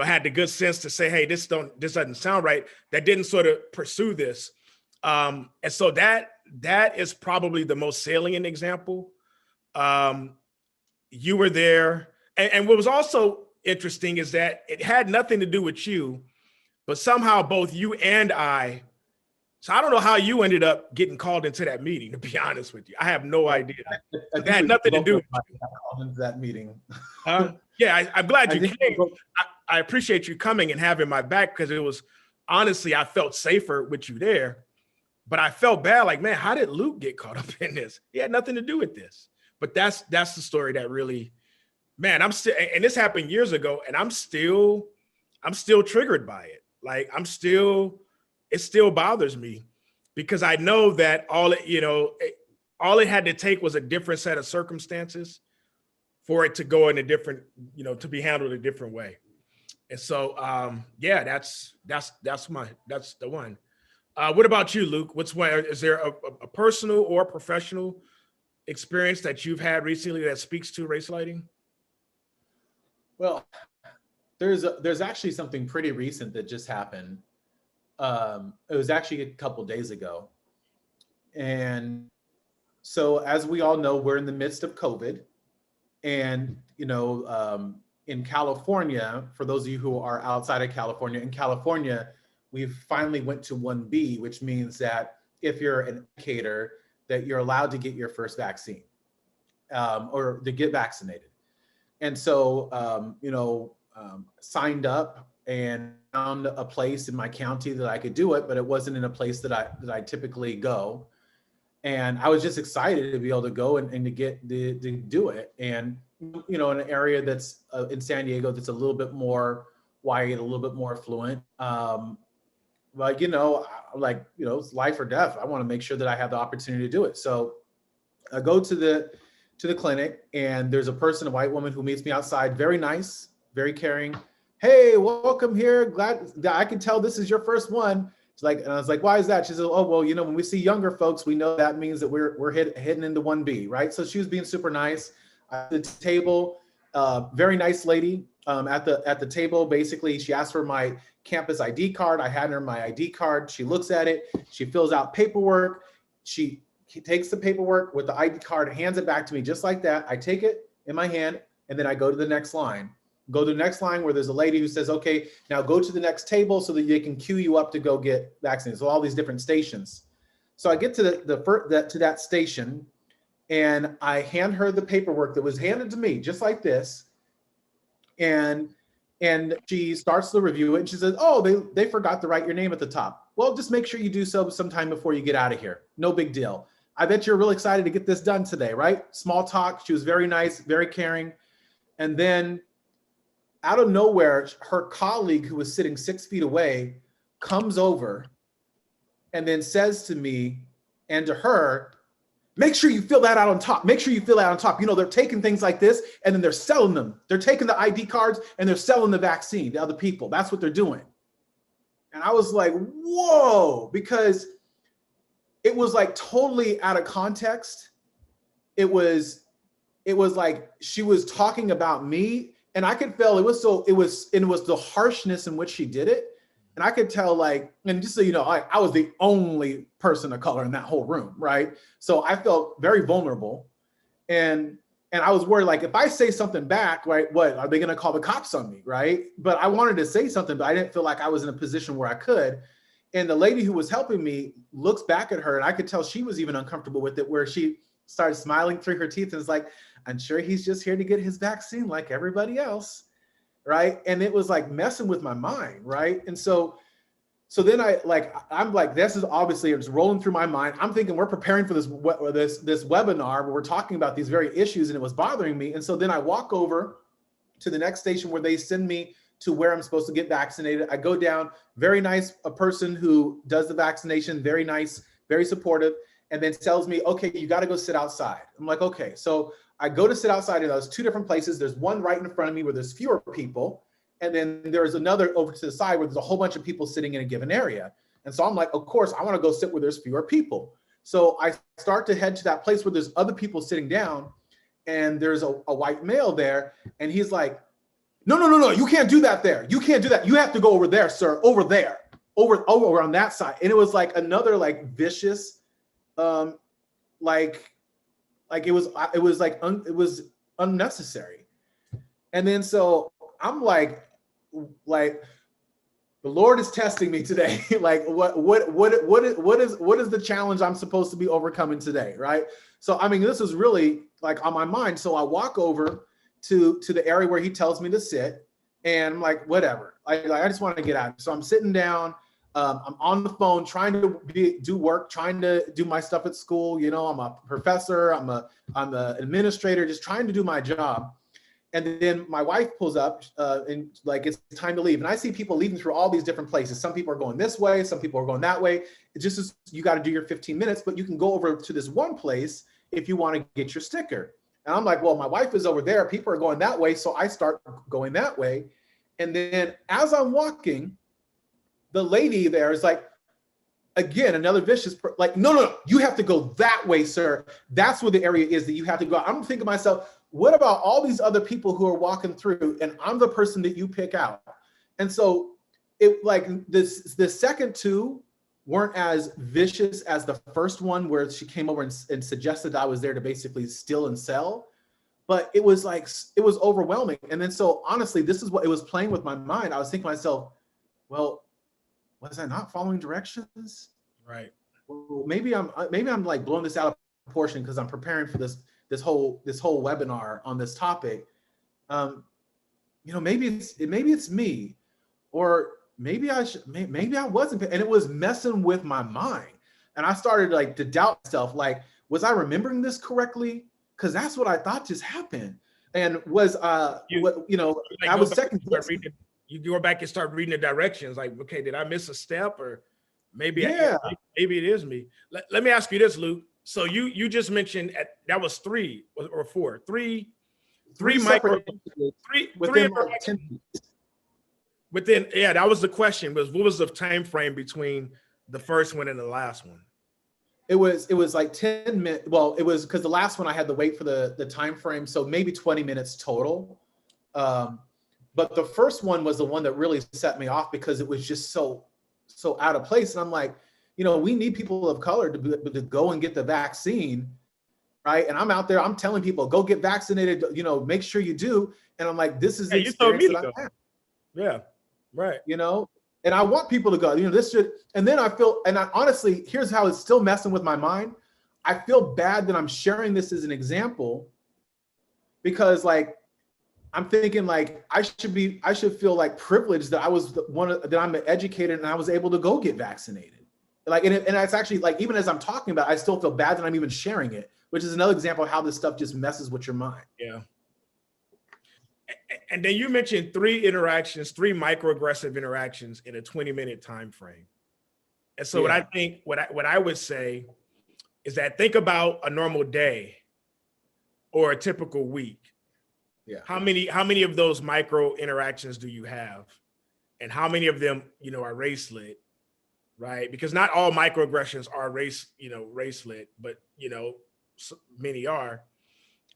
had the good sense to say, hey, this doesn't sound right, that didn't sort of pursue this. And so that is probably the most salient example. You were there. And what was also interesting is that it had nothing to do with you, but somehow both you and so I don't know how you ended up getting called into that meeting, to be honest with you. I have no idea. That had nothing to do with you. Called into that meeting. Yeah, I'm glad you came. I appreciate you coming and having my back, because it was, honestly, I felt safer with you there, but I felt bad, like, man, how did Luke get caught up in this? He had nothing to do with this. But that's the story that really, man, I'm still, and this happened years ago, and I'm still triggered by it. Like, it still bothers me, because I know that all it had to take was a different set of circumstances for it to go in a different, to be handled a different way. And so, yeah, that's the one. What about you, Luke? Is there a personal or professional experience that you've had recently that speaks to race lighting? Well, there's actually something pretty recent that just happened. It was actually a couple days ago. And so, as we all know, we're in the midst of COVID. And, in California, for those of you who are outside of California, in California, we've finally went to 1B, which means that if you're an educator, that you're allowed to get your first vaccine, or to get vaccinated. And so, signed up and found a place in my county that I could do it, but it wasn't in a place that I typically go. And I was just excited to be able to go and to do it. And, in an area that's in San Diego, that's a little bit more white, a little bit more affluent. But, it's life or death. I want to make sure that I have the opportunity to do it. So I go to the clinic, and there's a person, a white woman, who meets me outside. Very nice, very caring. Hey, welcome here. Glad that I can tell this is your first one. She's like, and I was like, why is that? She said, oh, well, when we see younger folks, we know that means that we're heading into 1B, right? So she was being super nice. At the table, very nice lady at the table. Basically, she asked for my campus ID card. I had her my ID card. She looks at it. She fills out paperwork. She takes the paperwork with the ID card, hands it back to me just like that. I take it in my hand, and then I go to the next line. Go to the next line where there's a lady who says, okay, now go to the next table so that they can queue you up to go get vaccinated. So all these different stations. So I get to that station, and I hand her the paperwork that was handed to me just like this. And she starts to review it, and she says, oh, they forgot to write your name at the top. Well, just make sure you do so sometime before you get out of here. No big deal. I bet you're really excited to get this done today, right? Small talk. She was very nice, very caring. And then out of nowhere, her colleague, who was sitting 6 feet away, comes over and then says to me and to her, make sure you fill that out on top. Make sure you fill that on top. They're taking things like this and then they're selling them. They're taking the ID cards and they're selling the vaccine to other people. That's what they're doing. And I was like, whoa, because it was like totally out of context. It was like she was talking about me, and I could feel it was the harshness in which she did it. And I could tell, like, and just so you know, I was the only person of color in that whole room, right? So I felt very vulnerable. And I was worried, like, if I say something back, right, what are they going to call the cops on me, right? But I wanted to say something, but I didn't feel like I was in a position where I could. And the lady who was helping me looks back at her, and I could tell she was even uncomfortable with it, where she started smiling through her teeth and was like, I'm sure he's just here to get his vaccine like everybody else, right? And it was like messing with my mind, right? And so then I'm like, this is obviously, it's rolling through my mind. I'm thinking we're preparing for this webinar where we're talking about these very issues, and it was bothering me. And so then I walk over to the next station where they send me to where I'm supposed to get vaccinated. I go down, very nice, a person who does the vaccination, very nice, very supportive, and then tells me, okay, you got to go sit outside. I'm like, okay. So I go to sit outside in those two different places. There's one right in front of me where there's fewer people. And then there's another over to the side where there's a whole bunch of people sitting in a given area. And so I'm like, of course, I want to go sit where there's fewer people. So I start to head to that place where there's other people sitting down, and there's a white male there. And he's like, no, you can't do that there. You can't do that. You have to go over there, sir, over there, over on that side. And it was like another like vicious, like it was unnecessary. And then so I'm like the Lord is testing me today. Like what is the challenge I'm supposed to be overcoming today, right? So I mean, this is really like on my mind. So I walk over to the area where he tells me to sit, and I'm like, whatever. I just want to get out. So I'm sitting down. I'm on the phone trying to do work, trying to do my stuff at school. You know, I'm a professor. I'm an administrator, just trying to do my job. And then my wife pulls up and like, it's time to leave. And I see people leaving through all these different places. Some people are going this way. Some people are going that way. It just is, you got to do your 15 minutes, but you can go over to this one place if you want to get your sticker. And I'm like, well, my wife is over there. People are going that way. So I start going that way. And then as I'm walking, the lady there is like, again, another vicious, like, no, you have to go that way, sir. That's where the area is that you have to go. I'm thinking to myself, what about all these other people who are walking through, and I'm the person that you pick out? And so it like the second two weren't as vicious as the first one, where she came over and suggested I was there to basically steal and sell. But it was like, it was overwhelming. And then so honestly, this is what it was playing with my mind. I was thinking to myself, well, was I not following directions? Right. Well, maybe I'm like blowing this out of proportion because I'm preparing for this whole webinar on this topic. You know, maybe it's me, or maybe I wasn't, and it was messing with my mind. And I started like to doubt myself, like, was I remembering this correctly? Because that's what I thought just happened. And was I was second guessing. You go back and start reading the directions, like, okay, did I miss a step? Or maybe maybe it is me. Let me ask you this, Luke. So you just mentioned that was three micro within, yeah, that was the question, was what was the time frame between the first one and the last one? It was like 10 minutes. Well, it was because the last one I had to wait for the time frame, so maybe 20 minutes total. But the first one was the one that really set me off because it was just so out of place. And I'm like, you know, we need people of color to go and get the vaccine, right? And I'm out there, I'm telling people, go get vaccinated, you know, make sure you do. And I'm like, this is the experience that I have. Yeah, right. You know, and I want people to go, you know, this should, and then I feel, and I honestly, here's how it's still messing with my mind. I feel bad that I'm sharing this as an example, because like, I'm thinking like I should feel like privileged that I was that I'm educated and I was able to go get vaccinated. Like, and it's actually like, even as I'm talking about it, I still feel bad that I'm even sharing it, which is another example of how this stuff just messes with your mind. Yeah. And then you mentioned three microaggressive interactions in a 20-minute time frame. And so Yeah. what I would say is that think about a normal day or a typical week. Yeah. How many of those micro interactions do you have? And how many of them, you know, are race lit, right? Because not all microaggressions are race lit, but, you know, many are.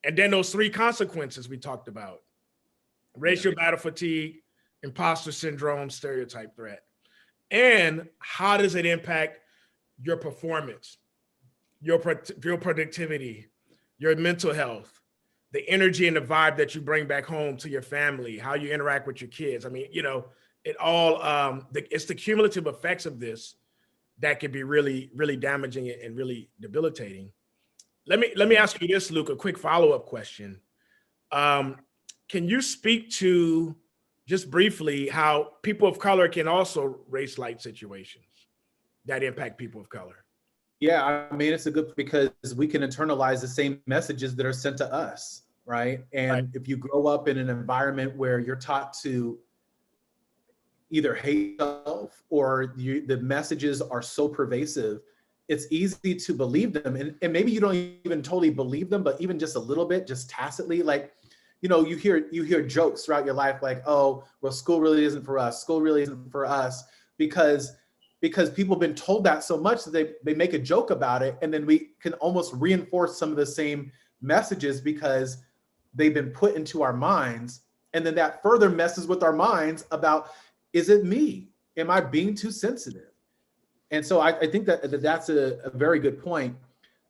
And then those three consequences we talked about: racial battle fatigue, imposter syndrome, stereotype threat. And how does it impact your performance, your productivity, your mental health, the energy and the vibe that you bring back home to your family, how you interact with your kids? I mean, it all, it's the cumulative effects of this that can be really, really damaging and really debilitating. Let me ask you this, Luke, a quick follow-up question. Can you speak to, just briefly, how people of color can also race light situations that impact people of color? Yeah, I mean, it's a good, because we can internalize the same messages that are sent to us, right? And if you grow up in an environment where you're taught to either hate yourself, or the messages are so pervasive, it's easy to believe them. And maybe you don't even totally believe them, but even just a little bit, just tacitly, like, you hear jokes throughout your life, like, oh, well, school really isn't for us. School really isn't for us, because people have been told that so much that they make a joke about it. And then we can almost reinforce some of the same messages because they've been put into our minds. And then that further messes with our minds about, is it me? Am I being too sensitive? And so I think that's a very good point.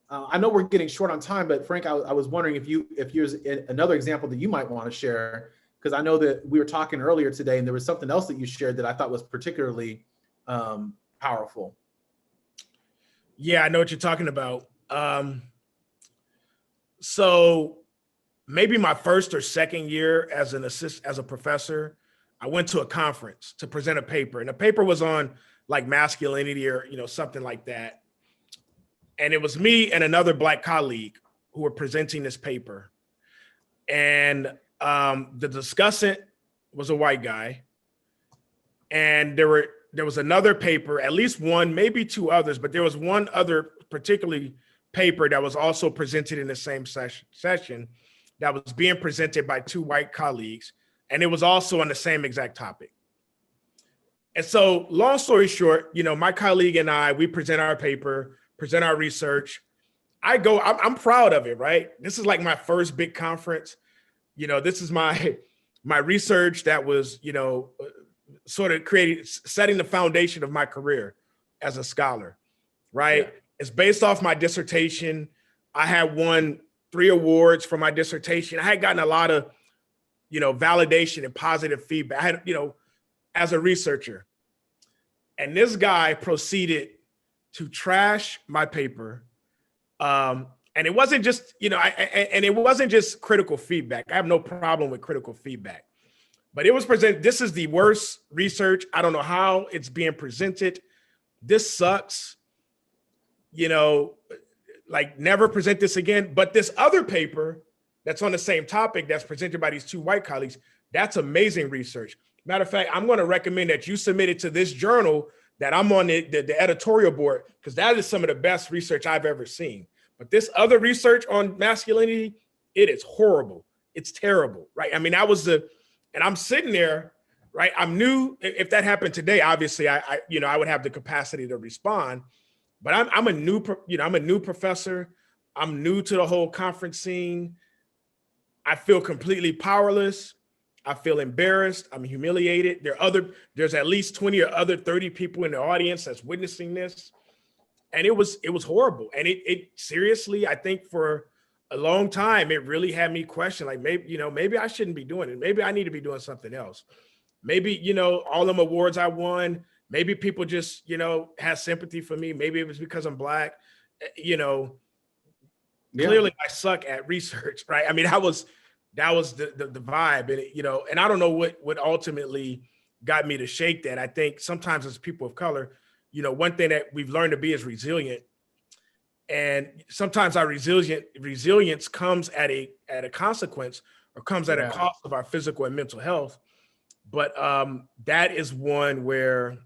I know we're getting short on time, but Frank, I was wondering if there's another example that you might want to share, because I know that we were talking earlier today and there was something else that you shared that I thought was particularly powerful. Yeah, I know what you're talking about. So maybe my first or second year as a professor, I went to a conference to present a paper, and the paper was on like masculinity or something like that. And it was me and another Black colleague who were presenting this paper. And the discussant was a white guy. And there was another paper, at least one, maybe two others, but there was one other particularly paper that was also presented in the same session that was being presented by two white colleagues. And it was also on the same exact topic. And so long story short, my colleague and I, we present our paper, present our research. I'm proud of it, right? This is like my first big conference. This is my research that was, sort of setting the foundation of my career as a scholar, right? Yeah. It's based off my dissertation. I had won 3 awards for my dissertation. I had gotten a lot of, validation and positive feedback. I had, as a researcher. And this guy proceeded to trash my paper. And it wasn't just, and it wasn't just critical feedback. I have no problem with critical feedback. But it was presented, this is the worst research. I don't know how it's being presented. This sucks. Like, never present this again. But this other paper that's on the same topic that's presented by these two white colleagues, that's amazing research. Matter of fact, I'm going to recommend that you submit it to this journal that I'm on the editorial board, because that is some of the best research I've ever seen. But this other research on masculinity, it is horrible. It's terrible, right? I mean, and I'm sitting there, right? I'm new. If that happened today, obviously, I would have the capacity to respond. But I'm a new professor. I'm new to the whole conference scene. I feel completely powerless. I feel embarrassed. I'm humiliated. There's at least 20 or other 30 people in the audience that's witnessing this. And it was horrible. And it seriously, I think for a long time, it really had me question, like, maybe I shouldn't be doing it. Maybe I need to be doing something else. Maybe, all them awards I won, maybe people just, had sympathy for me. Maybe it was because I'm Black, Clearly I suck at research, right? I mean, that was the vibe. And, and I don't know what ultimately got me to shake that. I think sometimes as people of color, one thing that we've learned to be is resilient. And sometimes our resilience comes at a consequence, or comes at a cost of our physical and mental health. But that is one where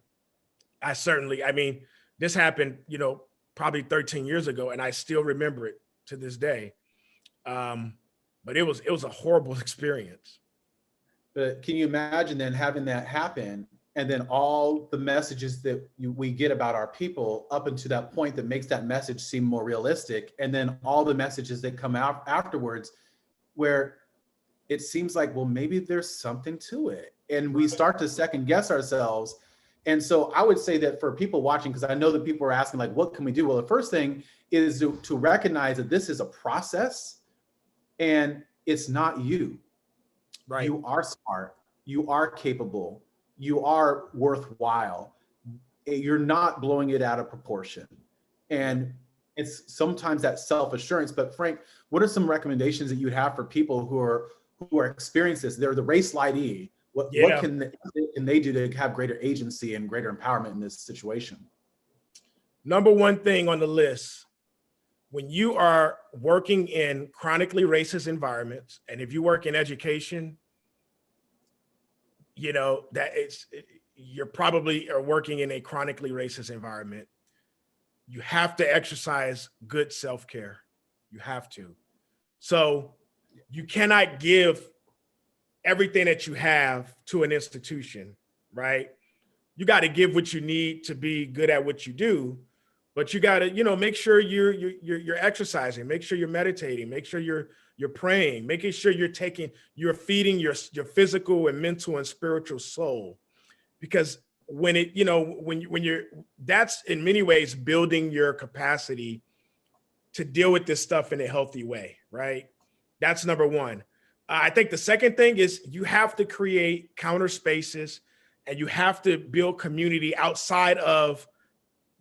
this happened, probably 13 years ago, and I still remember it to this day. But it was a horrible experience. But can you imagine then having that happen, and then all the messages that we get about our people up until that point that makes that message seem more realistic, and then all the messages that come out afterwards where it seems like, well, maybe there's something to it, and we start to second guess ourselves. And so I would say that for people watching, because I know that people are asking, like, what can we do? Well, the first thing is to recognize that this is a process and it's not you. Right. You are smart. You are capable. You are worthwhile. You're not blowing it out of proportion. And it's sometimes that self-assurance. But Frank, what are some recommendations that you'd have for people who are experiencing this? They're the racelightee. What can they do to have greater agency and greater empowerment in this situation? Number one thing on the list, when you are working in chronically racist environments, and if you work in education, you know that you're probably are working in a chronically racist environment. You have to exercise good self-care. You have to. So you cannot give everything that you have to an institution, right? You got to give what you need to be good at what you do, but you got to, you know, make sure you're exercising, make sure you're meditating, make sure you're praying, making sure you're feeding your physical and mental and spiritual soul, because when it, you know, when you're, that's in many ways building your capacity to deal with this stuff in a healthy way, right? That's number one. I think the second thing is you have to create counter spaces and you have to build community outside of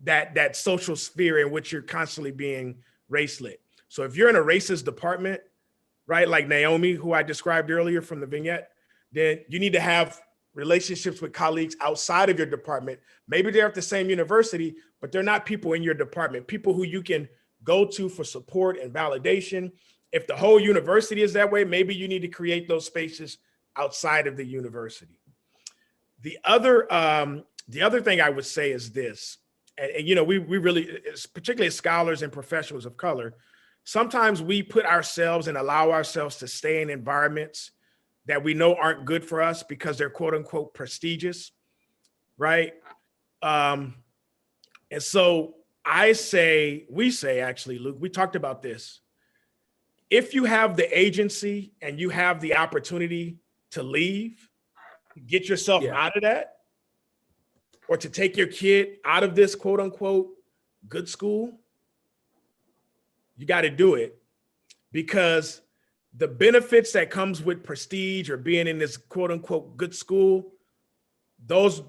that social sphere in which you're constantly being race lit. So if you're in a racist department, right, like Naomi, who I described earlier from the vignette, then you need to have relationships with colleagues outside of your department. Maybe they're at the same university, but they're not people in your department, people who you can go to for support and validation. If the whole university is that way, maybe you need to create those spaces outside of the university. The other thing I would say is this, and you know, we really, particularly as scholars and professionals of color, sometimes we put ourselves and allow ourselves to stay in environments that we know aren't good for us because they're quote unquote prestigious, right? And so we say actually, Luke, we talked about this. If you have the agency and you have the opportunity to leave, get yourself out of that, or to take your kid out of this quote unquote good school, you got to do it, because the benefits that comes with prestige or being in this quote unquote good school, those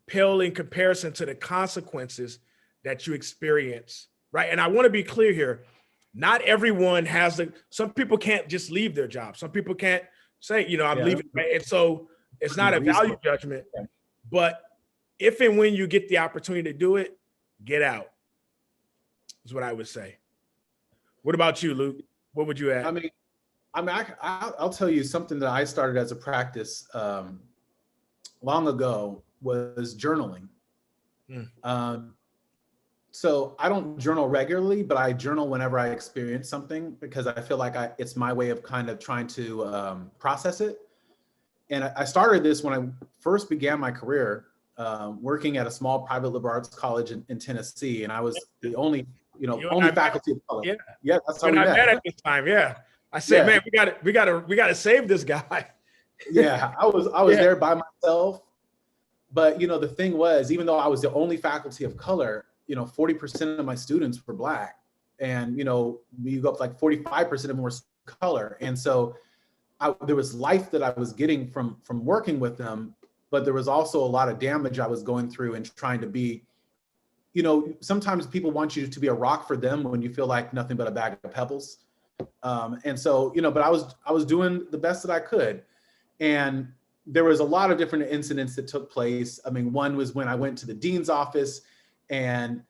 pale in comparison to the consequences that you experience, right? And I want to be clear here. Not everyone has some people can't just leave their job. Some people can't say, you know, I'm leaving. Right? And so it's not a value judgment, but if and when you get the opportunity to do it, get out, is what I would say. What about you, Luke? What would you add? I'll tell you something that I started as a practice long ago was journaling. So I don't journal regularly, but I journal whenever I experience something, because I feel like it's my way of kind of trying to process it. And I started this when I first began my career working at a small private liberal arts college in Tennessee, and I was the only faculty of color. Yeah, that's how we met at this time. Yeah, I said, man, we got to save this guy. Yeah, I was there by myself, but you know, the thing was, even though I was the only faculty of color, you know, 40% of my students were Black, and you know, you go up like 45% of them were color, and so there was life that I was getting from working with them, but there was also a lot of damage I was going through and trying to be, you know, sometimes people want you to be a rock for them when you feel like nothing but a bag of pebbles. And so, you know, but I was doing the best that I could. And there was a lot of different incidents that took place. I mean, one was when I went to the dean's office and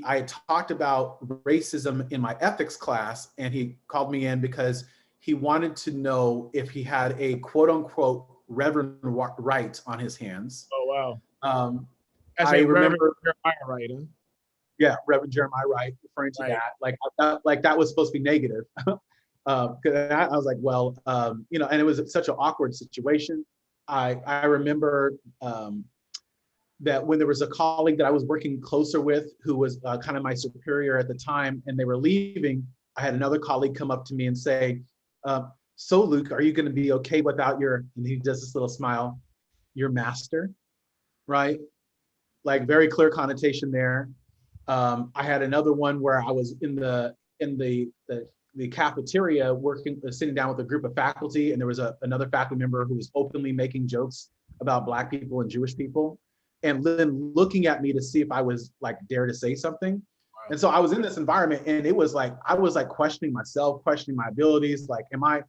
I talked about racism in my ethics class, and he called me in because he wanted to know if he had a quote unquote Reverend Wright on his hands. Oh, wow. I remember Jeremiah Wright. Huh? Yeah, Reverend Jeremiah Wright, referring to that, like that was supposed to be negative. Because I was like, well, you know, and it was such an awkward situation. I remember that when there was a colleague that I was working closer with, who was kind of my superior at the time, and they were leaving, I had another colleague come up to me and say, so Luke, are you going to be okay without and he does this little smile, your master, right? like very clear connotation there. I had another one where I was in the cafeteria working, sitting down with a group of faculty, and there was another faculty member who was openly making jokes about Black people and Jewish people, and then looking at me to see if I was like dare to say something. And so I was in this environment, and it was like I was like questioning myself, questioning my abilities. Like, am I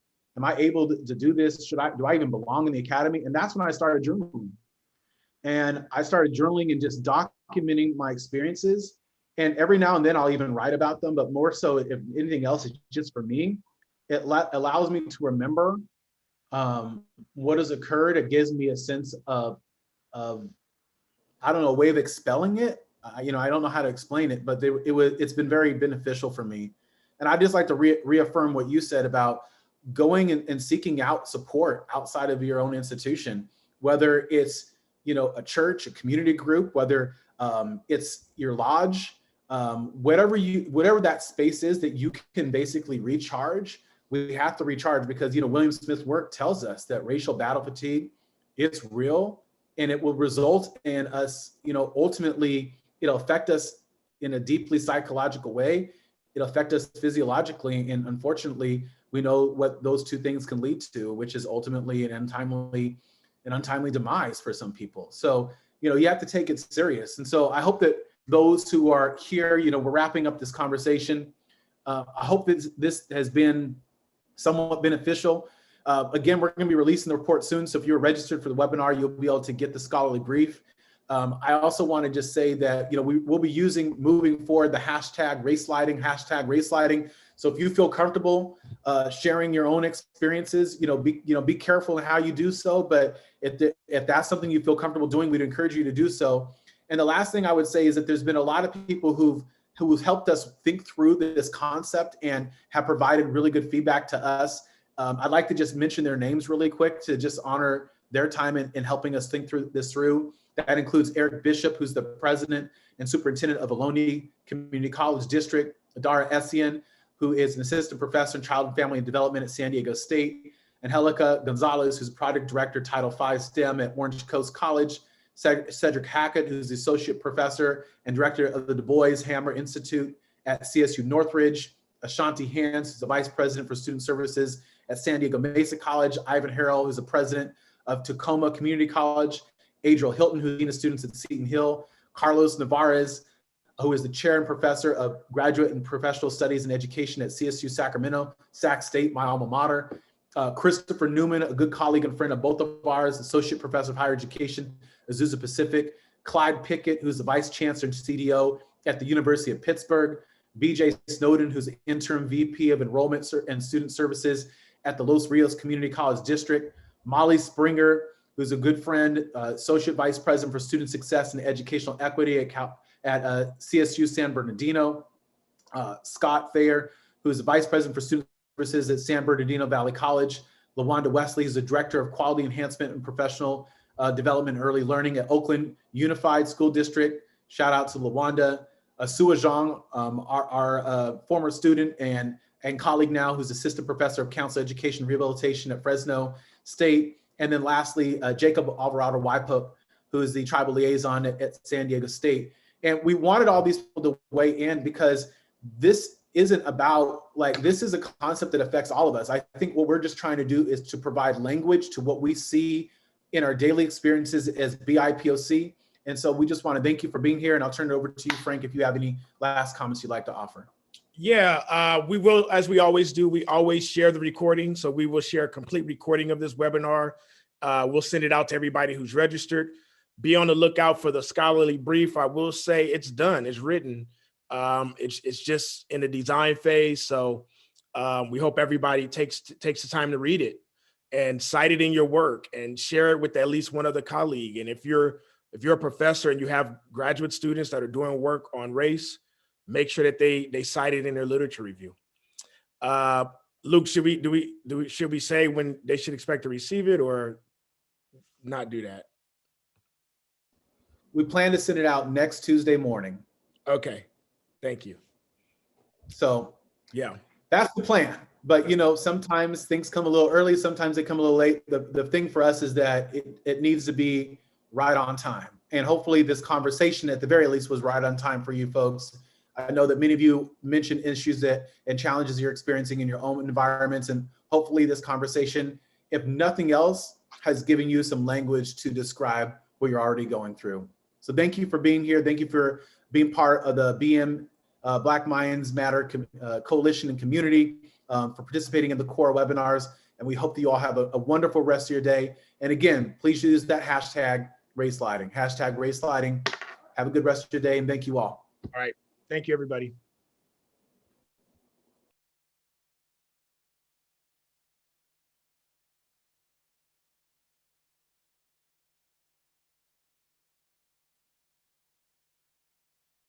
able to do this? Do I even belong in the academy? And that's when I started journaling. And I started journaling and just documenting my experiences. And every now and then I'll even write about them, but more so, if anything else, it's just for me. It allows me to remember what has occurred. It gives me a sense of I don't know, a way of expelling it. I don't know how to explain it, but it's been very beneficial for me. And I'd just like to reaffirm what you said about going and seeking out support outside of your own institution, whether it's, a church, a community group, whether it's your lodge, whatever that space is that you can basically recharge. We have to recharge because, William Smith's work tells us that racial battle fatigue, it's real, and it will result in us, ultimately, it'll affect us in a deeply psychological way. It'll affect us physiologically. And unfortunately, we know what those two things can lead to, which is ultimately an untimely demise for some people. So, you have to take it serious. And so I hope that those who are here, we're wrapping up this conversation. I hope that this has been somewhat beneficial. Again, we're going to be releasing the report soon. So if you're registered for the webinar, you'll be able to get the scholarly brief. I also want to just say that, we'll be using, moving forward, the hashtag Racelighting. So if you feel comfortable sharing your own experiences, be careful in how you do so. But if that's something you feel comfortable doing, we'd encourage you to do so. And the last thing I would say is that there's been a lot of people who've helped us think through this concept and have provided really good feedback to us. I'd like to just mention their names really quick to just honor their time in helping us think through this. That includes Eric Bishop, who's the president and superintendent of Ohlone Community College District, Adara Essien, who is an assistant professor in child and family development at San Diego State, and Angelica Gonzalez, who's project director, Title V STEM at Orange Coast College, Cedric Hackett, who's the associate professor and director of the Du Bois Hammer Institute at CSU Northridge, Ashanti Hans, who's the vice president for student services at San Diego Mesa College, Ivan Harrell, who's the president of Tacoma Community College, Adriel Hilton, who's dean of students at Seton Hill, Carlos Navarez, who is the chair and professor of graduate and professional studies and education at CSU Sacramento, Sac State, my alma mater, Christopher Newman, a good colleague and friend of both of ours, associate professor of higher education, Azusa Pacific, Clyde Pickett, who's the vice chancellor and CDO at the University of Pittsburgh, BJ Snowden, who's the interim VP of enrollment and student services at the Los Rios Community College District, Molly Springer, who's a good friend, associate vice president for student success and educational equity at CSU San Bernardino, Scott Thayer, who's the vice president for student services at San Bernardino Valley College, LaWanda Wesley, who's the director of quality enhancement and professional development and early learning at Oakland Unified School District. Shout out to LaWanda. Sua Zhang, our former student and colleague now, who's assistant professor of council education and rehabilitation at Fresno State. And then lastly, Jacob Alvarado Wypup, who is the tribal liaison at San Diego State. And we wanted all these people to weigh in because this isn't about, this is a concept that affects all of us. I think what we're just trying to do is to provide language to what we see in our daily experiences as BIPOC. And so we just want to thank you for being here. And I'll turn it over to you, Frank, if you have any last comments you'd like to offer. Yeah, we will, as we always do, we always share the recording. So we will share a complete recording of this webinar. We'll send it out to everybody who's registered. Be on the lookout for the scholarly brief. I will say it's done, it's written. It's just in the design phase. So we hope everybody takes the time to read it and cite it in your work and share it with at least one other colleague. And if you're a professor and you have graduate students that are doing work on race, make sure that they cite it in their literature review. Luke, should we say when they should expect to receive it or not do that? We plan to send it out next Tuesday morning. Okay, thank you. So yeah, that's the plan. But sometimes things come a little early, sometimes they come a little late. The thing for us is that it needs to be right on time. And hopefully this conversation at the very least was right on time for you folks. I know that many of you mentioned issues and challenges you're experiencing in your own environments. And hopefully this conversation, if nothing else, has given you some language to describe what you're already going through. So thank you for being here. Thank you for being part of the BM Black Minds Matter coalition and community, for participating in the core webinars. And we hope that you all have a wonderful rest of your day. And again, please use that hashtag Racelighting. Hashtag Racelighting. Have a good rest of your day, and thank you all. All right. Thank you, everybody.